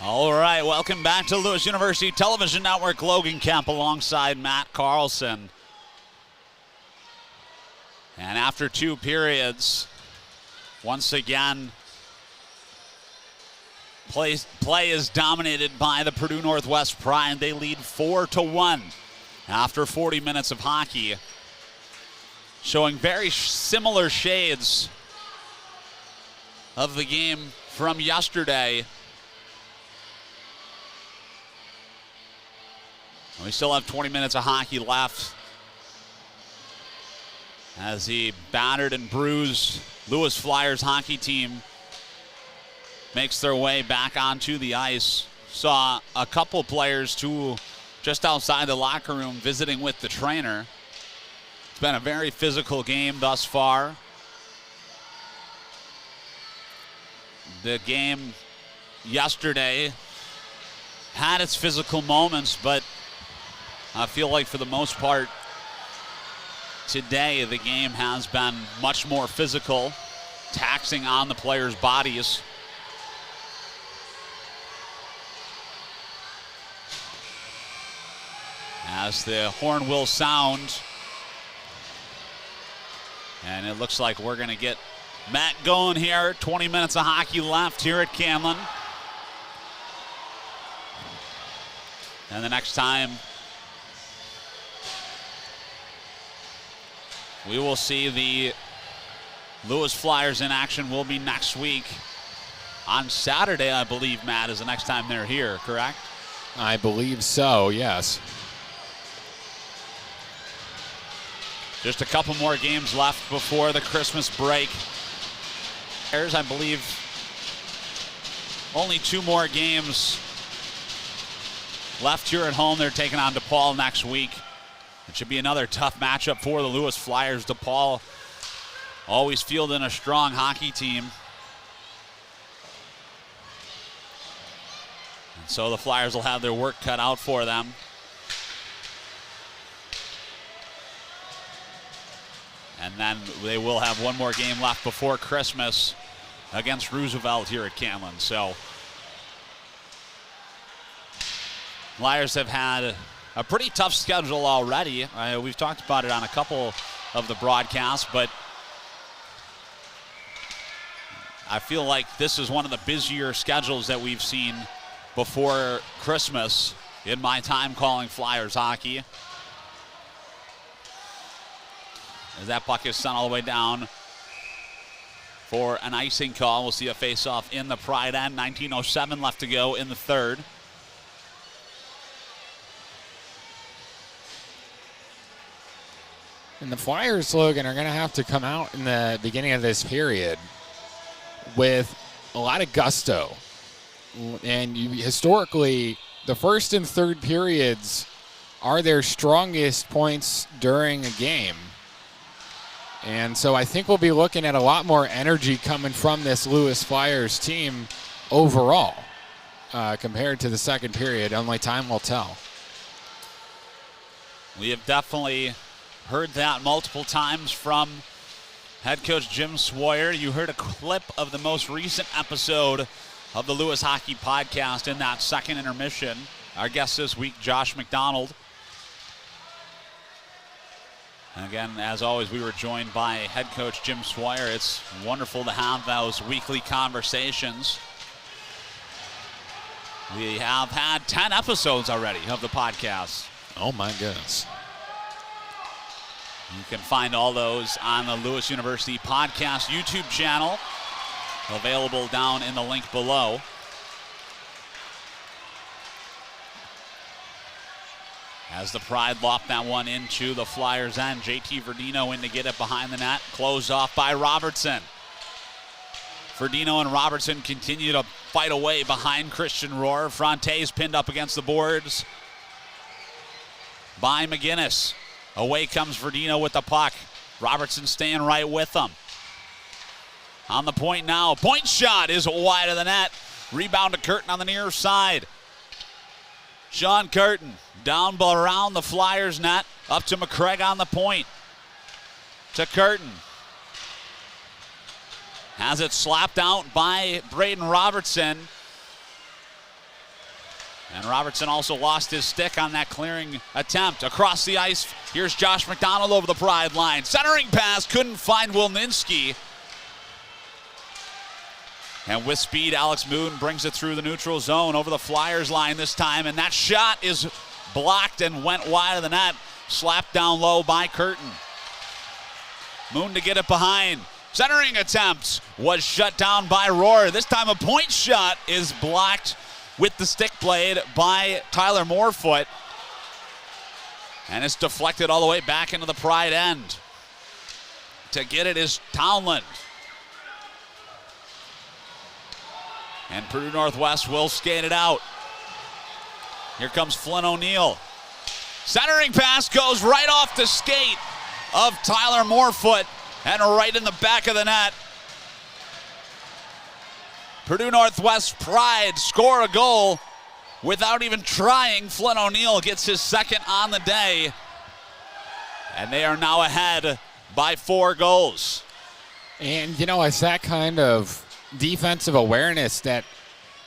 All right, welcome back to Lewis University Television Network. Logan Kemp alongside Matt Carlson. And after 2 periods, once again, play is dominated by the Purdue Northwest Pride. They lead 4-1 after 40 minutes of hockey, showing very similar shades of the game from yesterday. We still have 20 minutes of hockey left as the battered and bruised Lewis Flyers hockey team makes their way back onto the ice. Saw a couple players just outside the locker room visiting with the trainer. It's been a very physical game thus far. The game yesterday had its physical moments, but I feel like for the most part today the game has been much more physical, taxing on the players' bodies. As the horn will sound, and it looks like we're going to get Matt going here. 20 minutes of hockey left here at Canlan. And the next time we will see the Lewis Flyers in action will be next week. On Saturday, I believe, Matt, is the next time they're here, correct? I believe so, yes. Just a couple more games left before the Christmas break. There's, I believe, only 2 more games left here at home. They're taking on DePaul next week. It should be another tough matchup for the Lewis Flyers. DePaul always fielding a strong hockey team. And so the Flyers will have their work cut out for them. And then they will have one more game left before Christmas against Roosevelt here at Canlan. So Flyers have had a pretty tough schedule already. We've talked about it on a couple of the broadcasts, but I feel like this is one of the busier schedules that we've seen before Christmas in my time calling Flyers hockey. As that puck is sent all the way down for an icing call. We'll see a face-off in the Pride end. 19:07 left to go in the third. And the Flyers, Logan, are going to have to come out in the beginning of this period with a lot of gusto. And historically, the first and third periods are their strongest points during a game. And so I think we'll be looking at a lot more energy coming from this Lewis Flyers team overall compared to the second period. Only time will tell. We have definitely heard that multiple times from head coach Jim Swoyer. You heard a clip of the most recent episode of the Lewis Hockey Podcast in that second intermission. Our guest this week, Josh McDonald. And again, as always, we were joined by head coach Jim Swoyer. It's wonderful to have those weekly conversations. We have had 10 episodes already of the podcast. Oh my goodness. You can find all those on the Lewis University Podcast YouTube channel, available down in the link below. As the Pride lopped that one into the Flyers' end. JT Verdino in to get it behind the net. Closed off by Robertson. Verdino and Robertson continue to fight away behind Christian Rohr. Fronte's pinned up against the boards by McGinnis. Away comes Verdino with the puck. Robertson staying right with them. On the point now. Point shot is wide of the net. Rebound to Curtin on the near side. Sean Curtin down around the Flyers net. Up to McCraig on the point. To Curtin. Has it slapped out by Braden Robertson. And Robertson also lost his stick on that clearing attempt. Across the ice, here's Josh McDonald over the Pride line. Centering pass, couldn't find Wilninski. And with speed, Alex Moon brings it through the neutral zone over the Flyers line this time. And that shot is blocked and went wide of the net. Slapped down low by Curtin. Moon to get it behind. Centering attempt was shut down by Rohr. This time a point shot is blocked with the stick blade by Tyler Morefoot. And it's deflected all the way back into the Pride end. To get it is Townland. And Purdue Northwest will skate it out. Here comes Flynn O'Neill. Centering pass goes right off the skate of Tyler Morefoot and right in the back of the net. Purdue Northwest Pride score a goal without even trying. Flynn O'Neill gets his second on the day. And they are now ahead by 4 goals. And, you know, it's that kind of defensive awareness that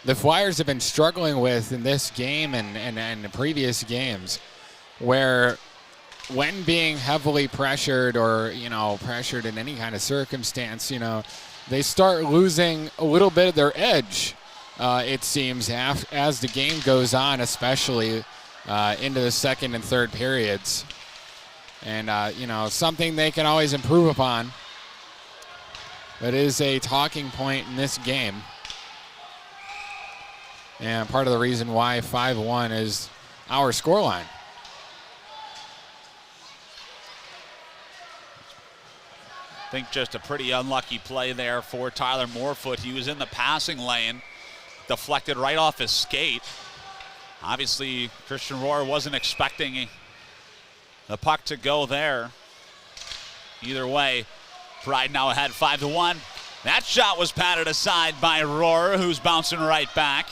the Flyers have been struggling with in this game and the previous games, where when being heavily pressured or, you know, pressured in any kind of circumstance, you know, they start losing a little bit of their edge, it seems, as the game goes on, especially into the second and third periods. And, you know, something they can always improve upon. But it is a talking point in this game. And part of the reason why 5-1 is our scoreline. I think just a pretty unlucky play there for Tyler Morefoot. He was in the passing lane, deflected right off his skate. Obviously, Christian Rohr wasn't expecting the puck to go there. Either way, Pride now ahead 5-1. That shot was patted aside by Rohr, who's bouncing right back.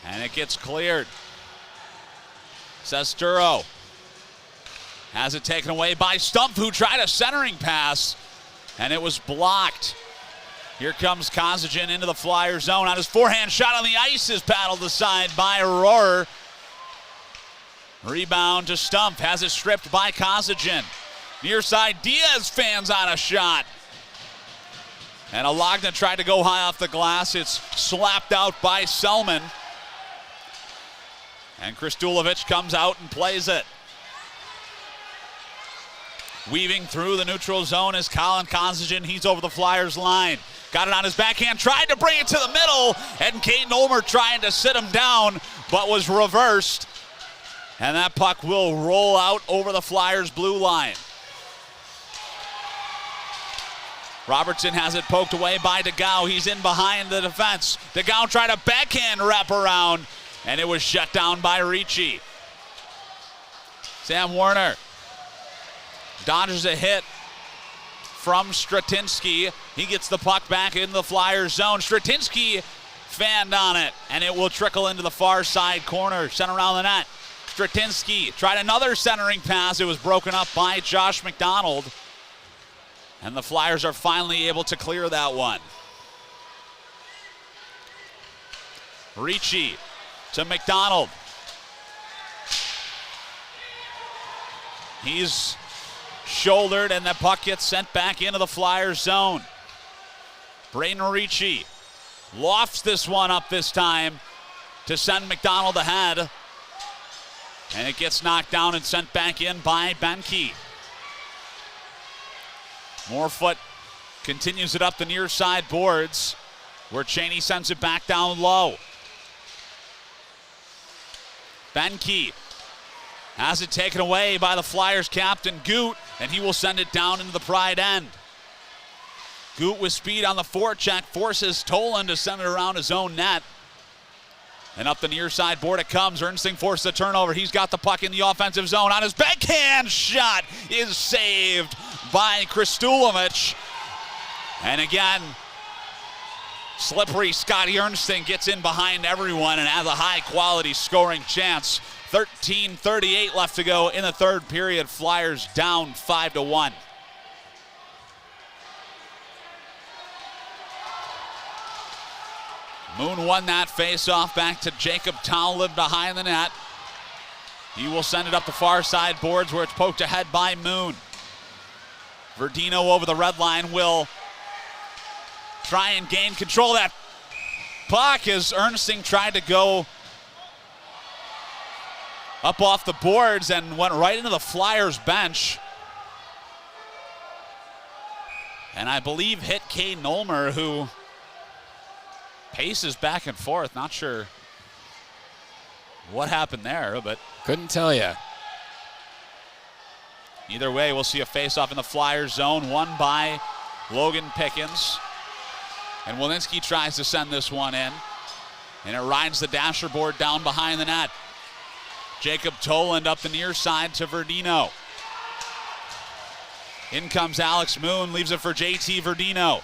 And it gets cleared. Sesturo has it taken away by Stumpf, who tried a centering pass, and it was blocked. Here comes Kozagin into the Flyer zone. On his forehand shot on the ice is paddled aside by Rohr. Rebound to Stumpf, has it stripped by Kozagin. Near side, Diaz fans on a shot. And Alagna tried to go high off the glass. It's slapped out by Selman. And Kristulovic comes out and plays it. Weaving through the neutral zone is Colin Kozagin. He's over the Flyers line. Got it on his backhand, tried to bring it to the middle, and Caden Ulmer trying to sit him down, but was reversed. And that puck will roll out over the Flyers' blue line. Robertson has it poked away by DeGau. He's in behind the defense. DeGau tried a backhand wraparound, and it was shut down by Ricci. Sam Warner dodges a hit from Stratinsky. He gets the puck back in the Flyers zone. Stratinsky fanned on it, and it will trickle into the far side corner, sent around the net. Stratinsky tried another centering pass. It was broken up by Josh McDonald. And the Flyers are finally able to clear that one. Ricci to McDonald. He's shouldered, and the puck gets sent back into the Flyers zone. Braden Ricci lofts this one up this time to send McDonald ahead. And it gets knocked down and sent back in by Benke. Morefoot continues it up the near side boards, where Cheney sends it back down low. Benke has it taken away by the Flyers captain, Goot, and he will send it down into the Pride end. Goot with speed on the forecheck forces Toland to send it around his own net. And up the near side board it comes. Ernsting forces a turnover. He's got the puck in the offensive zone. On his backhand shot is saved by Kristulovic. And again, slippery Scotty Ernsting gets in behind everyone and has a high-quality scoring chance. 13:38 left to go in the third period. Flyers down 5-1. Moon won that face-off back to Jacob Townland behind the net. He will send it up the far side boards where it's poked ahead by Moon. Verdino over the red line will try and gain control of that puck as Ernsting tried to go up off the boards and went right into the Flyers bench. and I believe hit Caden Ulmer, who paces back and forth. Not sure what happened there, but couldn't tell you. Either way, we'll see a face-off in the Flyers zone, won by Logan Pickens. And Walensky tries to send this one in, and it rides the dasher board down behind the net. Jacob Toland up the near side to Verdino. In comes Alex Moon, leaves it for JT Verdino.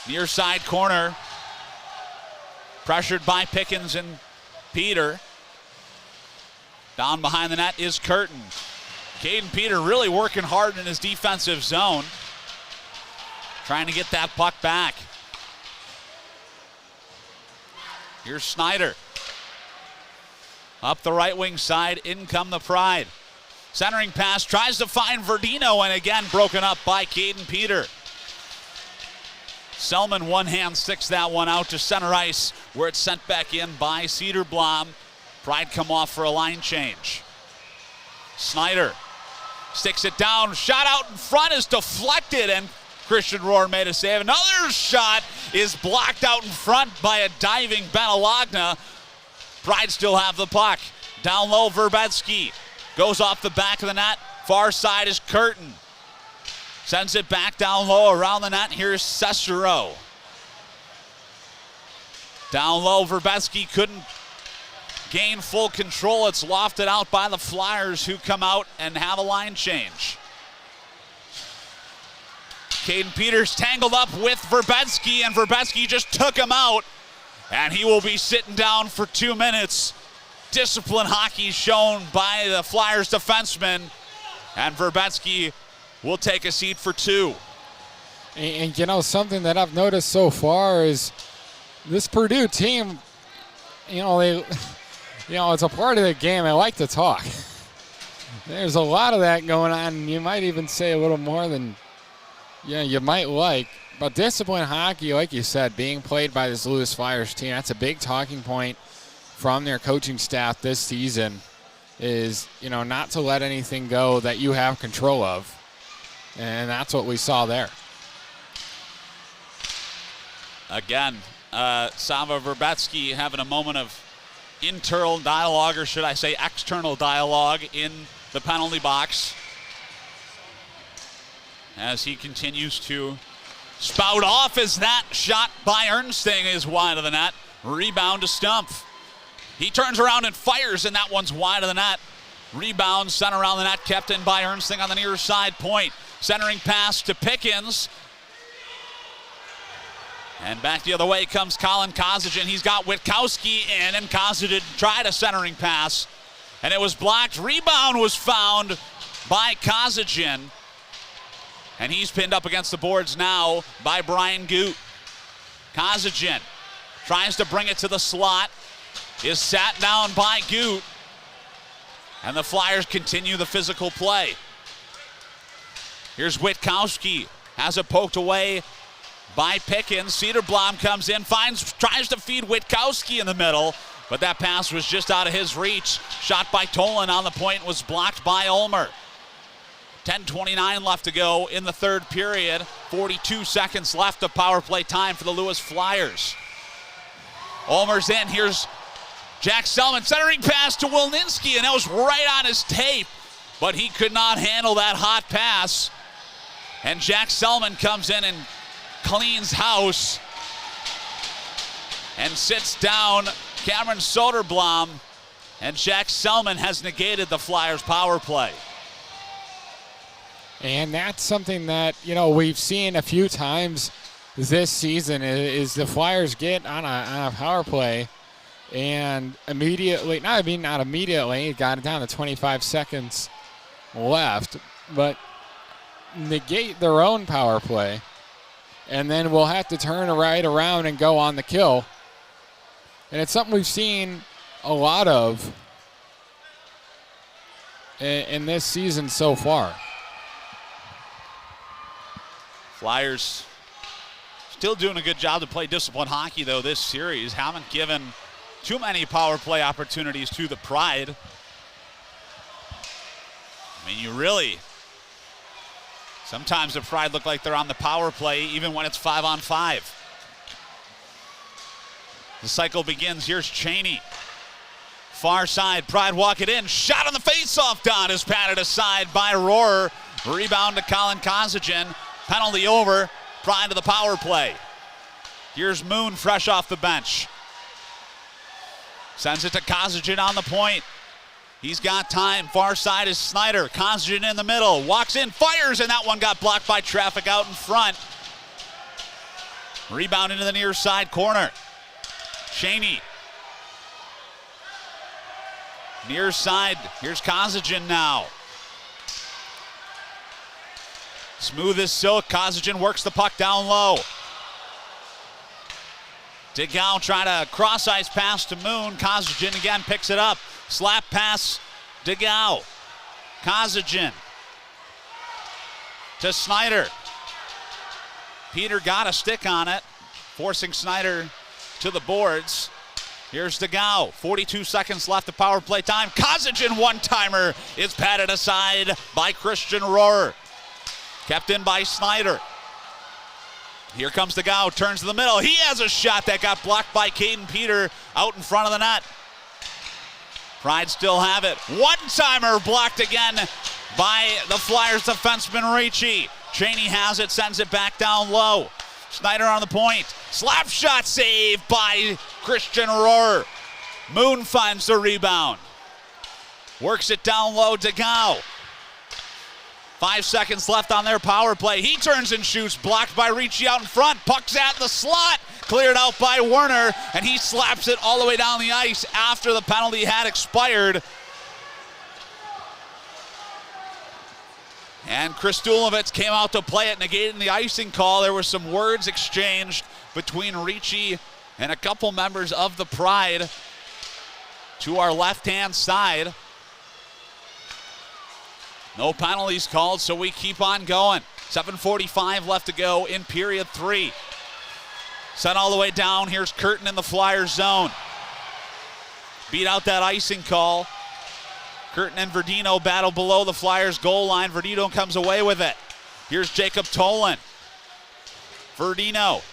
Near side corner, pressured by Pickens and Peter. Down behind the net is Curtin. Caden Peter really working hard in his defensive zone, trying to get that puck back. Here's Snyder. Up the right wing side, in come the Pride. Centering pass, tries to find Verdino, and again broken up by Caden Peter. Selman one-hand sticks that one out to center ice, where it's sent back in by Cedarblom. Pride come off for a line change. Snyder sticks it down, shot out in front is deflected, and Christian Rohr made a save. Another shot is blocked out in front by a diving Benalagna. Pride still have the puck. Down low, Verbetsky goes off the back of the net. Far side is Curtin. Sends it back down low around the net. Here's Cesaro. Down low, Verbetsky couldn't gain full control. It's lofted out by the Flyers, who come out and have a line change. Caden Peters tangled up with Verbetsky, and Verbetsky just took him out, and he will be sitting down for 2 minutes. Discipline hockey shown by the Flyers defenseman, and Verbetsky will take a seat for 2. And you know, something that I've noticed so far is this Purdue team, it's a part of the game. I like to talk. There's a lot of that going on. You might even say a little more than you might like. But discipline hockey, like you said, being played by this Lewis Flyers team, that's a big talking point from their coaching staff this season, is, not to let anything go that you have control of. And that's what we saw there. Again, Sava Verbetsky having a moment of internal dialogue, or should I say external dialogue, in the penalty box as he continues to spout off, as that shot by Ernsting is wide of the net. Rebound to Stumpf. He turns around and fires, and that one's wide of the net. Rebound sent around the net, kept in by Ernsting on the near side point. Centering pass to Pickens. And back the other way comes Colin Kozagin. He's got Witkowski in, and Kozagin tried a centering pass, and it was blocked. Rebound was found by Kozagin, and he's pinned up against the boards now by Brian Goot. Kozagin tries to bring it to the slot, is sat down by Goot, and the Flyers continue the physical play. Here's Witkowski, has it poked away by Pickens. Cedarblom comes in, tries to feed Witkowski in the middle, but that pass was just out of his reach. Shot by Tolan on the point was blocked by Ulmer. 10:29 left to go in the third period. 42 seconds left of power play time for the Lewis Flyers. Ulmer's in. Here's Jack Selman, centering pass to Wilninski, and that was right on his tape, but he could not handle that hot pass. And Jack Selman comes in and cleans house and sits down Cameron Soderblom, and Jack Selman has negated the Flyers' power play. And that's something that, we've seen a few times this season, is the Flyers get on a power play and immediately, not immediately, got it down to 25 seconds left, but negate their own power play, and then we'll have to turn right around and go on the kill. And it's something we've seen a lot of in this season so far. Flyers still doing a good job to play disciplined hockey, though, this series. Haven't given too many power play opportunities to the Pride. I mean, you really Sometimes the Pride look like they're on the power play even when it's 5-on-5. The cycle begins. Here's Cheney. Far side, Pride walk it in. Shot on the face-off down is patted aside by Rohrer. Rebound to Colin Kozagen. Penalty over. Pride to the power play. Here's Moon fresh off the bench. Sends it to Kozagen on the point. He's got time. Far side is Snyder. Kozagen in the middle. Walks in, fires, and that one got blocked by traffic out in front. Rebound into the near side corner. Cheney. Near side. Here's Kozagen now. Smooth as silk. Kozagen works the puck down low. DeGao trying to cross-ice pass to Moon. Kozagen again picks it up. Slap pass, DeGao. Kozagen to Snyder. Peter got a stick on it, forcing Snyder to the boards. Here's DeGao. 42 seconds left of power play time. Kozagen one-timer is patted aside by Christian Rohrer. Kept in by Snyder. Here comes DeGao, turns to the middle. He has a shot that got blocked by Caden Peter out in front of the net. Pride still have it. One-timer blocked again by the Flyers defenseman Ricci. Cheney has it, sends it back down low. Snyder on the point. Slap shot save by Christian Rohrer. Moon finds the rebound. Works it down low, DeGao. 5 seconds left on their power play. He turns and shoots, blocked by Ricci out in front. Puck's at the slot, cleared out by Werner, and he slaps it all the way down the ice after the penalty had expired. And Kristulovitz came out to play it, negating the icing call. There were some words exchanged between Ricci and a couple members of the Pride to our left-hand side. No penalties called, so we keep on going. 7:45 left to go in period 3. Sent all the way down. Here's Curtin in the Flyers zone. Beat out that icing call. Curtin and Verdino battle below the Flyers goal line. Verdino comes away with it. Here's Jacob Tolan. Verdino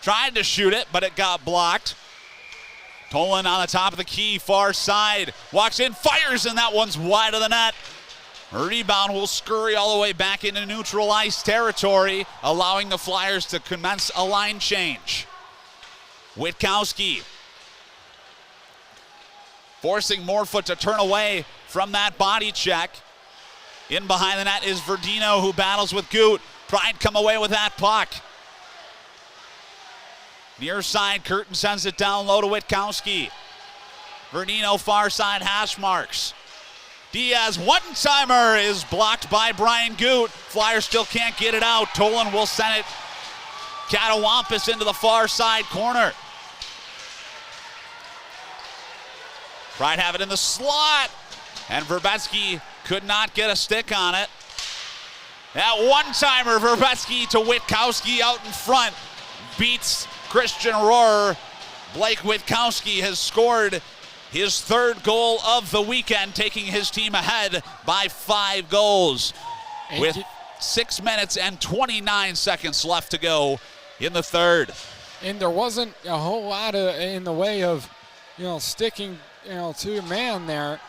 tried to shoot it, but it got blocked. Tolan on the top of the key, far side. Walks in, fires, and that one's wide of the net. Rebound will scurry all the way back into neutral ice territory, allowing the Flyers to commence a line change. Witkowski forcing Morefoot to turn away from that body check. In behind the net is Verdino, who battles with Goot. Pride come away with that puck. Near side, Curtin sends it down low to Witkowski. Verdino far side hash marks. Diaz one-timer is blocked by Brian Goot. Flyers still can't get it out. Tolan will send it Catawampus into the far side corner. Pride have it in the slot, and Verbetsky could not get a stick on it. That one-timer, Verbetsky to Witkowski out in front, beats Christian Rohrer. Blake Witkowski has scored his third goal of the weekend, taking his team ahead by 5 goals. With 6 minutes and 29 seconds left to go in the third. And there wasn't a whole lot in the way of, sticking, to a man there.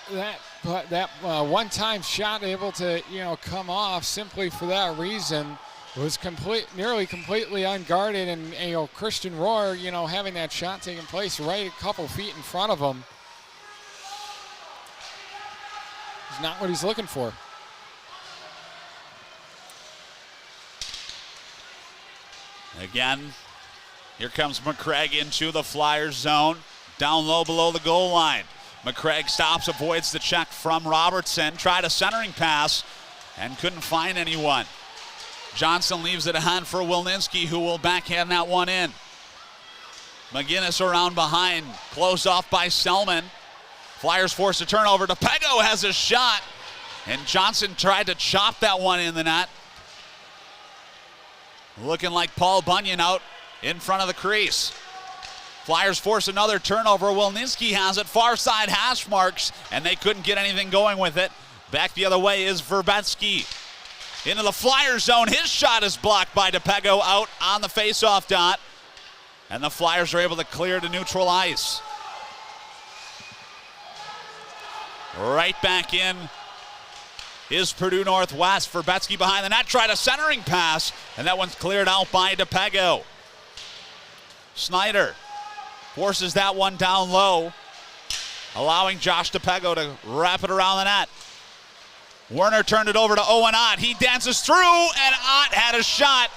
That one-time shot able to, come off simply for that reason was nearly completely unguarded, and Christian Rohrer, having that shot taking place right a couple feet in front of him is not what he's looking for. Again, here comes McCraig into the Flyers zone, down low below the goal line. McCraig stops, avoids the check from Robertson, tried a centering pass and couldn't find anyone. Johnson leaves it ahead for Wilninski, who will backhand that one in. McGinnis around behind, closed off by Selman. Flyers force a turnover. DePego has a shot, and Johnson tried to chop that one in the net. Looking like Paul Bunyan out in front of the crease. Flyers force another turnover. Wilninski has it, far side hash marks, and they couldn't get anything going with it. Back the other way is Verbetsky. into the Flyers zone. His shot is blocked by DePego out on the faceoff dot. And the Flyers are able to clear to neutral ice. Right back in is Purdue Northwest. Verbetsky behind the net, tried a centering pass, and that one's cleared out by DePego. Snyder forces that one down low, allowing Josh DePego to wrap it around the net. Werner turned it over to Owen Ott. He dances through, and Ott had a shot.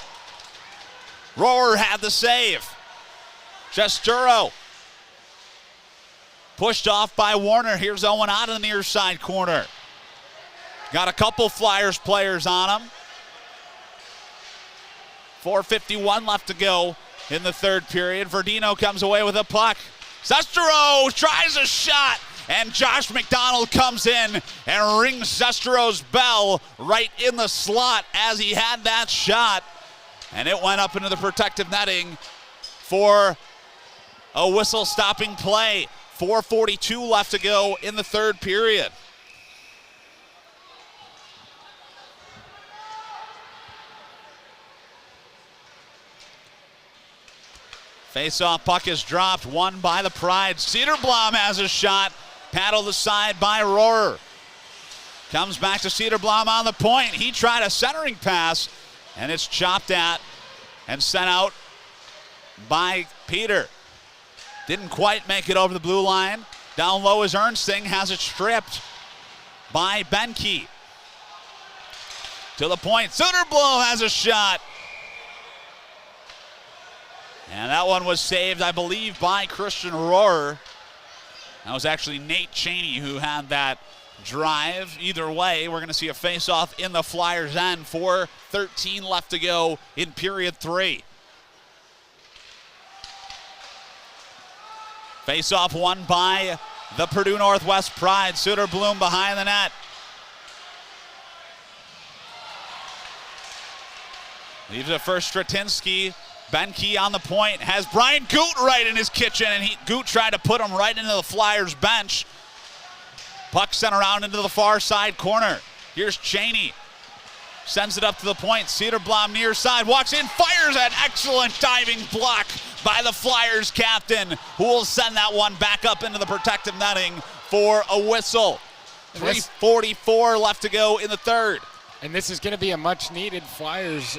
Rohrer had the save. Jesturo pushed off by Warner. Here's Owen Ott in the near side corner. Got a couple Flyers players on him. 4:51 left to go in the third period. Verdino comes away with a puck. Jesturo tries a shot, and Josh McDonald comes in and rings Zesturo's bell right in the slot as he had that shot. And it went up into the protective netting for a whistle-stopping play. 4:42 left to go in the third period. Face-off puck is dropped, won by the Pride. Cedarblom has a shot, paddled aside by Rohrer. Comes back to Cedarblom on the point. He tried a centering pass, and it's chopped at and sent out by Peter. Didn't quite make it over the blue line. Down low is Ernsting, has it stripped by Benke. To the point, Cedarblom has a shot. And that one was saved, I believe, by Christian Rohrer. That was actually Nate Cheney who had that drive. Either way, we're going to see a face-off in the Flyers' end. 4:13 left to go in period 3. Face-off won by the Purdue Northwest Pride. Soderblom behind the net. Leaves it for Stratinsky. Benke on the point. Has Brian Goot right in his kitchen, and Goot tried to put him right into the Flyers bench. Puck sent around into the far side corner. Here's Cheney. Sends it up to the point. Cedarblom near side. Walks in, fires an excellent diving block by the Flyers captain, who will send that one back up into the protective netting for a whistle. 3:44 left to go in the third. And this is going to be a much-needed Flyers,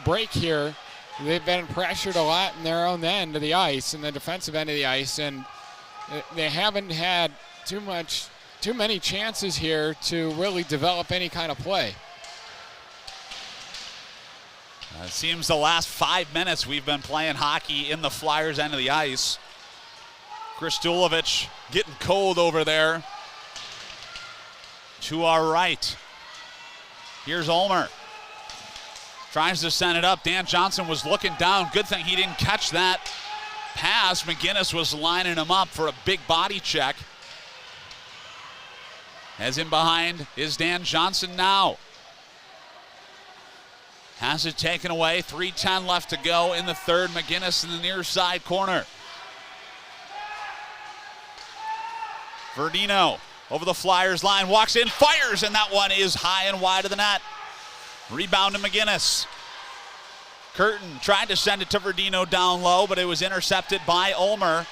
break here. They've been pressured a lot in their own end of the ice, in the defensive end of the ice, and they haven't had too many chances here to really develop any kind of play. It seems the last 5 minutes we've been playing hockey in the Flyers' end of the ice. Kristulovic getting cold over there to our right. Here's Ulmer. Tries to send it up. Dan Johnson was looking down. Good thing he didn't catch that pass. McGinnis was lining him up for a big body check. As in behind is Dan Johnson now. Has it taken away. 3:10 left to go in the third. McGinnis in the near side corner. Verdino over the Flyers line. Walks in, fires, and that one is high and wide of the net. Rebound to McGinnis. Curtin tried to send it to Verdino down low, but it was intercepted by Ulmer.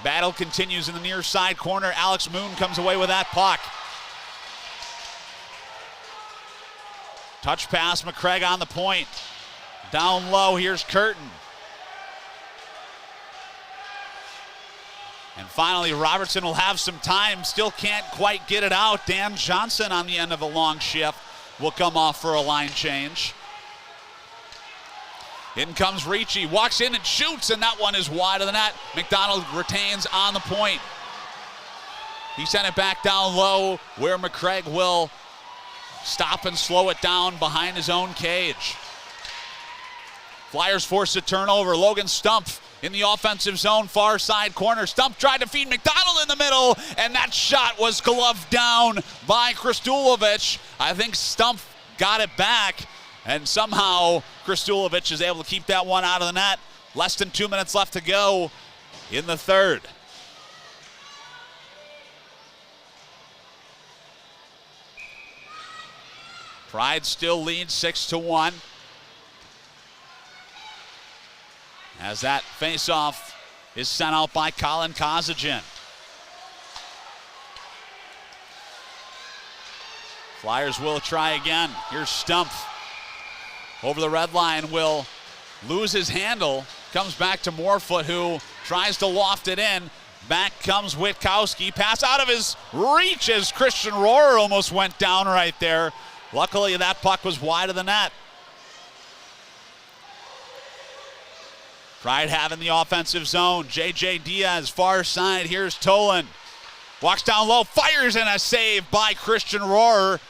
Battle continues in the near side corner. Alex Moon comes away with that puck. Touch pass, McCraig on the point. Down low, here's Curtin. And finally, Robertson will have some time. Still can't quite get it out. Dan Johnson on the end of a long shift will come off for a line change. In comes Ricci, walks in and shoots, and that one is wide of the net. McDonald retains on the point. He sent it back down low where McCraig will stop and slow it down behind his own cage. Flyers force a turnover. Logan Stumpf in the offensive zone, far side corner. Stumpf tried to feed McDonald in the middle, and that shot was gloved down by Kristulovic. I think Stumpf got it back, and somehow Kristulovic is able to keep that one out of the net. Less than 2 minutes left to go in the third. Pride still leads 6-1. As that faceoff is sent out by Colin Kozagen. Flyers will try again. Here's Stumpf. Over the red line, will lose his handle. Comes back to Morefoot, who tries to loft it in. Back comes Witkowski. Pass out of his reach as Christian Rohrer almost went down right there. Luckily, that puck was wide of the net. Pride having the offensive zone. J.J. Diaz, far side. Here's Tolan. Walks down low, fires, and a save by Christian Rohrer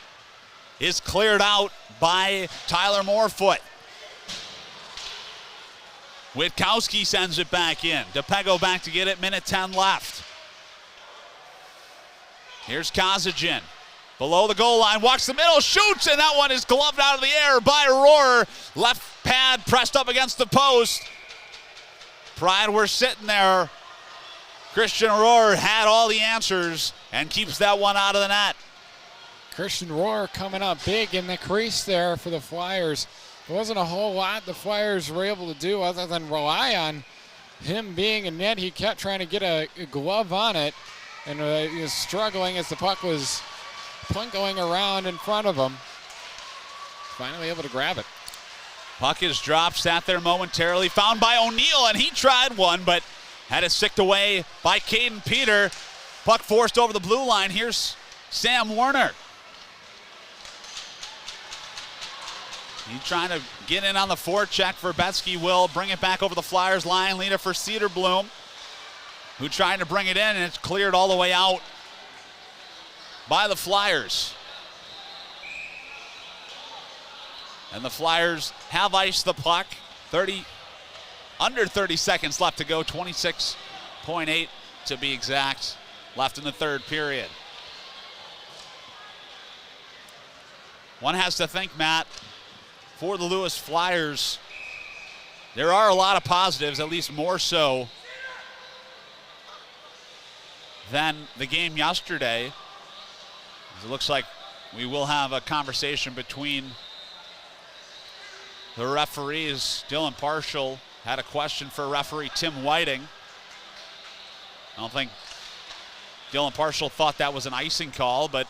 is cleared out by Tyler Morefoot. Witkowski sends it back in. DePego back to get it, minute 10 left. Here's Kozagen. Below the goal line, walks the middle, shoots, and that one is gloved out of the air by Rohrer. Left pad pressed up against the post. Pride were sitting there. Christian Rohrer had all the answers and keeps that one out of the net. Christian Rohrer coming up big in the crease there for the Flyers. There wasn't a whole lot the Flyers were able to do other than rely on him being in net. He kept trying to get a glove on it, and he was struggling as the puck was going around in front of him. Finally able to grab it. Puck is dropped, sat there momentarily, found by O'Neill, and he tried one, but had it sicked away by Caden Peter. Puck forced over the blue line. Here's Sam Warner. He's trying to get in on the forecheck. Verbetsky will bring it back over the Flyers line. Lead it for Cedarblom, who tried to bring it in, and it's cleared all the way out by the Flyers. And the Flyers have iced the puck. Under 30 seconds left to go. 26.8 to be exact left in the third period. One has to think, Matt, for the Lewis Flyers, there are a lot of positives, at least more so than the game yesterday. It looks like we will have a conversation between the referees. Dylan Parshall had a question for referee Tim Whiting. I don't think Dylan Parshall thought that was an icing call, but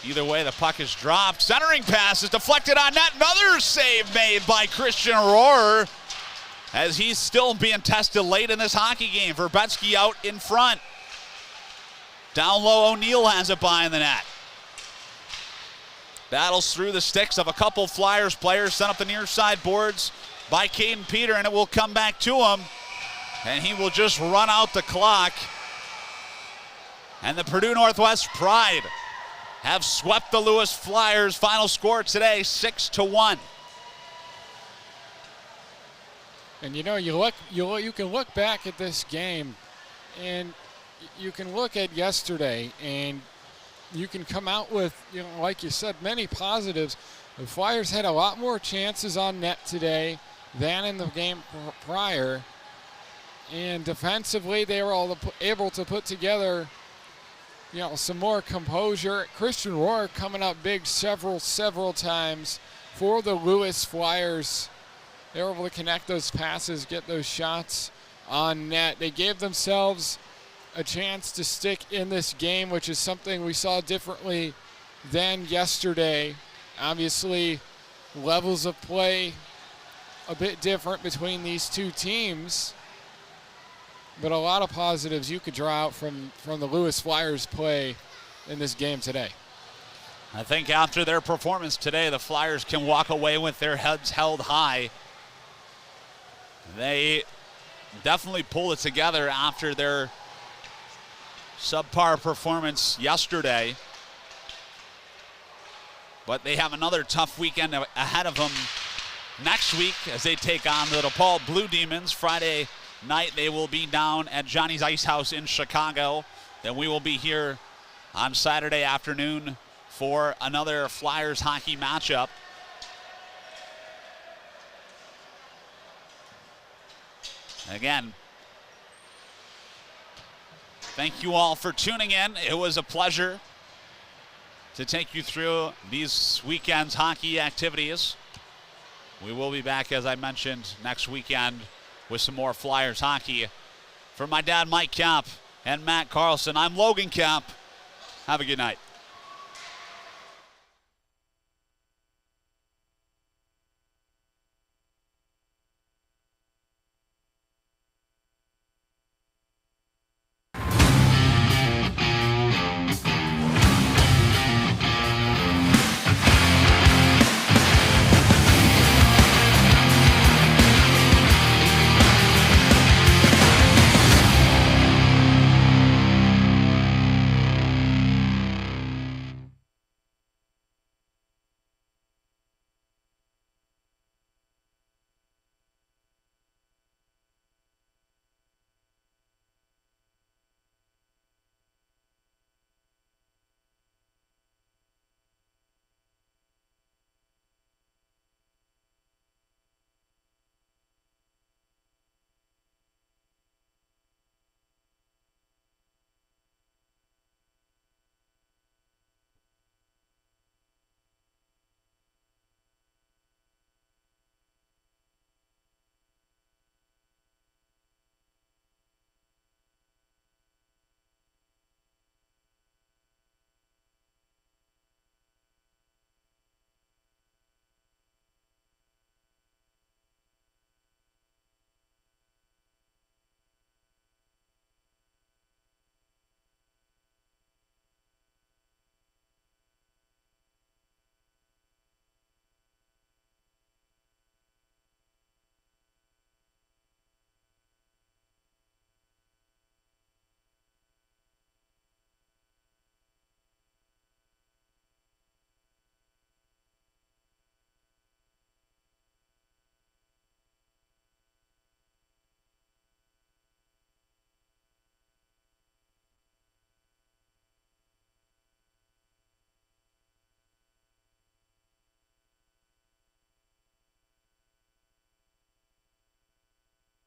either way, the puck is dropped. Centering pass is deflected on net. Another save made by Christian Rohrer as he's still being tested late in this hockey game. Verbetsky out in front. Down low, O'Neill has it behind the net. Battles through the sticks of a couple Flyers players, sent up the near side boards by Caden Peter, and it will come back to him. And he will just run out the clock. And the Purdue Northwest Pride have swept the Lewis Flyers. Final score today, 6-1. And you know, you can look back at this game, and you can look at yesterday, and you can come out with, you know, like you said, many positives. The Flyers had a lot more chances on net today than in the game prior. And defensively, they were able to put together, you know, some more composure. Christian Rohrer coming up big several times for the Lewis Flyers. They were able to connect those passes, get those shots on net. They gave themselves a chance to stick in this game, which is something we saw differently than yesterday. Obviously, levels of play a bit different between these two teams, but a lot of positives you could draw out from the Lewis Flyers play in this game today. I think after their performance today, the Flyers can walk away with their heads held high. They definitely pulled it together after their subpar performance yesterday. But they have another tough weekend ahead of them next week as they take on the DePaul Blue Demons. Friday night they will be down at Johnny's Ice House in Chicago. Then we will be here on Saturday afternoon for another Flyers hockey matchup. Again, thank you all for tuning in. It was a pleasure to take you through these weekend's hockey activities. We will be back, as I mentioned, next weekend with some more Flyers hockey. For my dad, Mike Camp, and Matt Carlson, I'm Logan Camp. Have a good night.